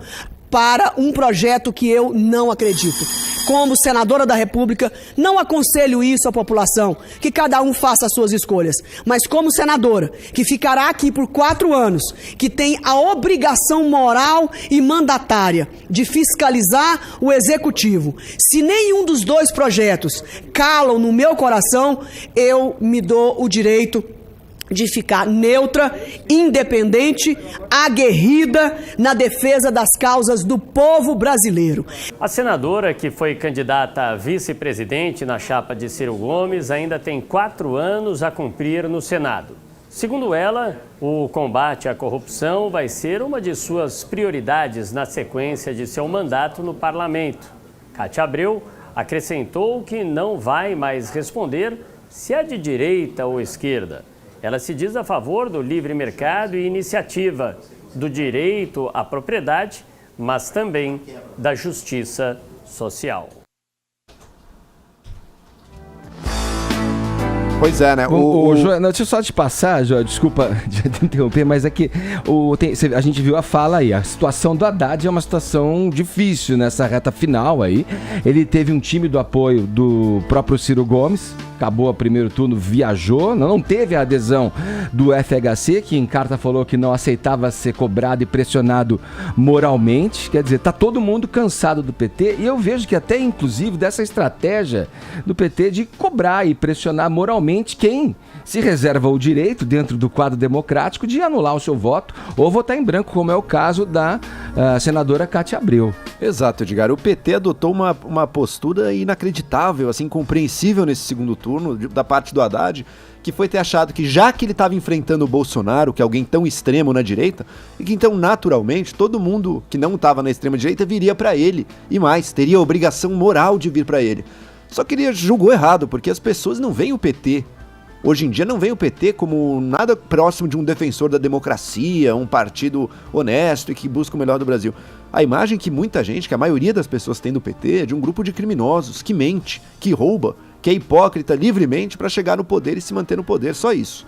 para um projeto que eu não acredito. Como senadora da República, não aconselho isso à população, que cada um faça as suas escolhas. Mas como senadora, que ficará aqui por 4 anos, que tem a obrigação moral e mandatária de fiscalizar o Executivo, se nenhum dos 2 projetos calam no meu coração, eu me dou o direito de ficar neutra, independente, aguerrida na defesa das causas do povo brasileiro. A senadora, que foi candidata a vice-presidente na chapa de Ciro Gomes, ainda tem 4 anos a cumprir no Senado. Segundo ela, o combate à corrupção vai ser uma de suas prioridades na sequência de seu mandato no parlamento. Cátia Abreu acrescentou que não vai mais responder se é de direita ou esquerda. Ela se diz a favor do livre mercado e iniciativa, do direito à propriedade, mas também da justiça social. Pois é, né? Joel, deixa eu só te passar, Joel, desculpa de te interromper, mas é que a gente viu a fala aí, a situação do Haddad é uma situação difícil nessa reta final aí. Ele teve um tímido apoio do próprio Ciro Gomes, acabou o primeiro turno, viajou, não teve a adesão do FHC, que em carta falou que não aceitava ser cobrado e pressionado moralmente. Quer dizer, tá todo mundo cansado do PT, e eu vejo que até inclusive dessa estratégia do PT de cobrar e pressionar moralmente quem se reserva o direito, dentro do quadro democrático, de anular o seu voto ou votar em branco, como é o caso da senadora Cátia Abreu. Exato, Edgar. O PT adotou uma postura inacreditável, assim, incompreensível nesse segundo turno, da parte do Haddad, que foi ter achado que, já que ele estava enfrentando o Bolsonaro, que é alguém tão extremo na direita, e que então, naturalmente, todo mundo que não estava na extrema direita viria para ele, e mais, teria a obrigação moral de vir para ele. Só que ele julgou errado, porque as pessoas não veem o PT, hoje em dia não veem o PT como nada próximo de um defensor da democracia, um partido honesto e que busca o melhor do Brasil. A imagem que muita gente, que a maioria das pessoas tem do PT, é de um grupo de criminosos, que mente, que rouba, que é hipócrita livremente para chegar no poder e se manter no poder, só isso.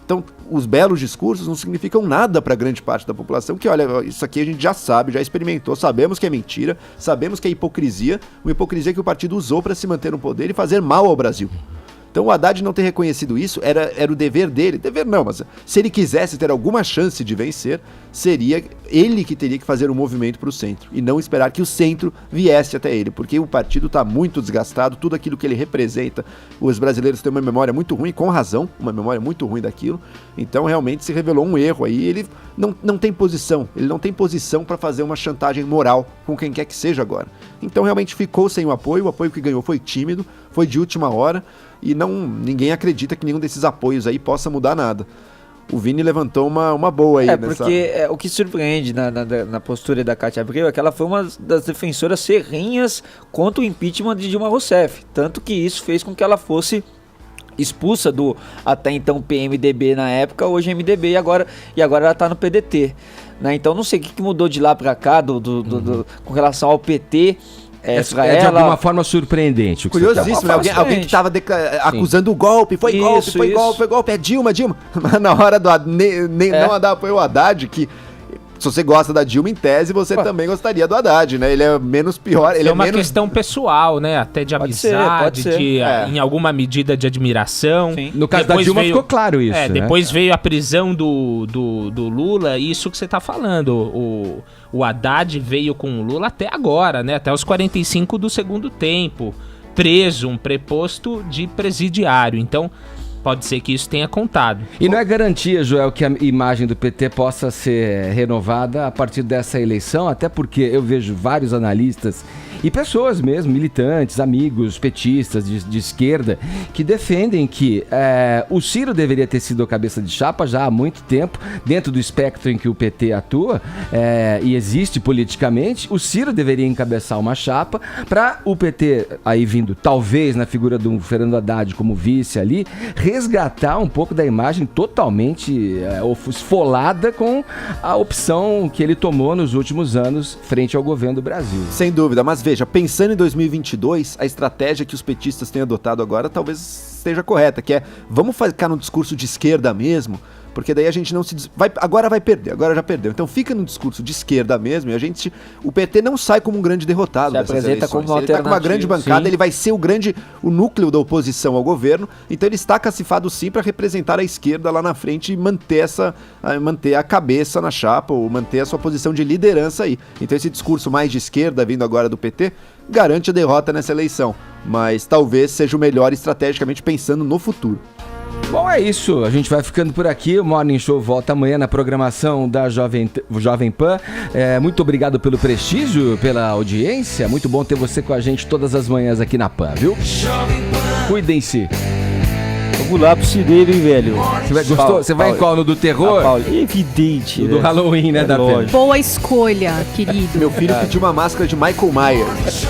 Então, os belos discursos não significam nada para grande parte da população, que olha, isso aqui a gente já sabe, já experimentou, sabemos que é mentira, sabemos que é hipocrisia, uma hipocrisia que o partido usou para se manter no poder e fazer mal ao Brasil. Então o Haddad não ter reconhecido isso era o dever dele. Dever não, mas se ele quisesse ter alguma chance de vencer, seria ele que teria que fazer um movimento para o centro e não esperar que o centro viesse até ele, porque o partido está muito desgastado, tudo aquilo que ele representa, os brasileiros têm uma memória muito ruim, com razão, uma memória muito ruim daquilo, então realmente se revelou um erro aí, ele não tem posição, ele não tem posição para fazer uma chantagem moral com quem quer que seja agora. Então realmente ficou sem o apoio que ganhou foi tímido, foi de última hora, e ninguém acredita que nenhum desses apoios aí possa mudar nada. O Vini levantou uma boa aí. Porque o que surpreende na postura da Cátia Abreu é que ela foi uma das defensoras ferrenhas contra o impeachment de Dilma Rousseff. Tanto que isso fez com que ela fosse expulsa do até então PMDB na época, hoje MDB, e agora ela tá no PDT. Né? Então não sei o que mudou de lá para cá com relação ao PT. De alguma forma surpreendente. Curiosíssimo, né? Alguém que estava acusando o golpe, foi golpe, é Dilma. Mas na hora do não apoiou o Haddad, que se você gosta da Dilma, em tese, você também gostaria do Haddad, né? Ele é menos pior. Ele é uma questão pessoal, né? Até de amizade, em alguma medida de admiração. Sim. No caso da Dilma ficou claro isso. Depois veio a prisão do Lula, isso que você tá falando. O Haddad veio com o Lula até agora, né? Até os 45 do segundo tempo. Preso, um preposto de presidiário. Então, pode ser que isso tenha contado. E não é garantia, Joel, que a imagem do PT possa ser renovada a partir dessa eleição, até porque eu vejo vários analistas e pessoas mesmo, militantes, amigos, petistas de esquerda, que defendem que o Ciro deveria ter sido a cabeça de chapa já há muito tempo, dentro do espectro em que o PT atua e existe politicamente, o Ciro deveria encabeçar uma chapa para o PT, aí vindo talvez na figura do Fernando Haddad como vice ali, resgatar um pouco da imagem totalmente esfolada com a opção que ele tomou nos últimos anos frente ao governo do Brasil. Sem dúvida, mas veja, pensando em 2022, a estratégia que os petistas têm adotado agora talvez esteja correta, que é, vamos ficar no discurso de esquerda mesmo, porque daí a gente não se... Agora vai perder, agora já perdeu. Então fica no discurso de esquerda mesmo e o PT não sai como um grande derrotado dessas eleições. Ele está com uma grande bancada, ele vai ser o núcleo da oposição ao governo, então ele está cacifado sim para representar a esquerda lá na frente e manter a cabeça na chapa, ou manter a sua posição de liderança aí. Então esse discurso mais de esquerda vindo agora do PT garante a derrota nessa eleição, mas talvez seja o melhor estrategicamente pensando no futuro. Bom, é isso. A gente vai ficando por aqui. O Morning Show volta amanhã na programação da Jovem Pan. Muito obrigado pelo prestígio, pela audiência. Muito bom ter você com a gente todas as manhãs aqui na Pan, viu? Cuidem-se. Vamos lá pro cinema, hein, velho? Você vai em qual? No do terror? Evidente. Do Halloween, né, da Pan? Boa escolha, querido. Meu filho pediu uma máscara de Michael Myers.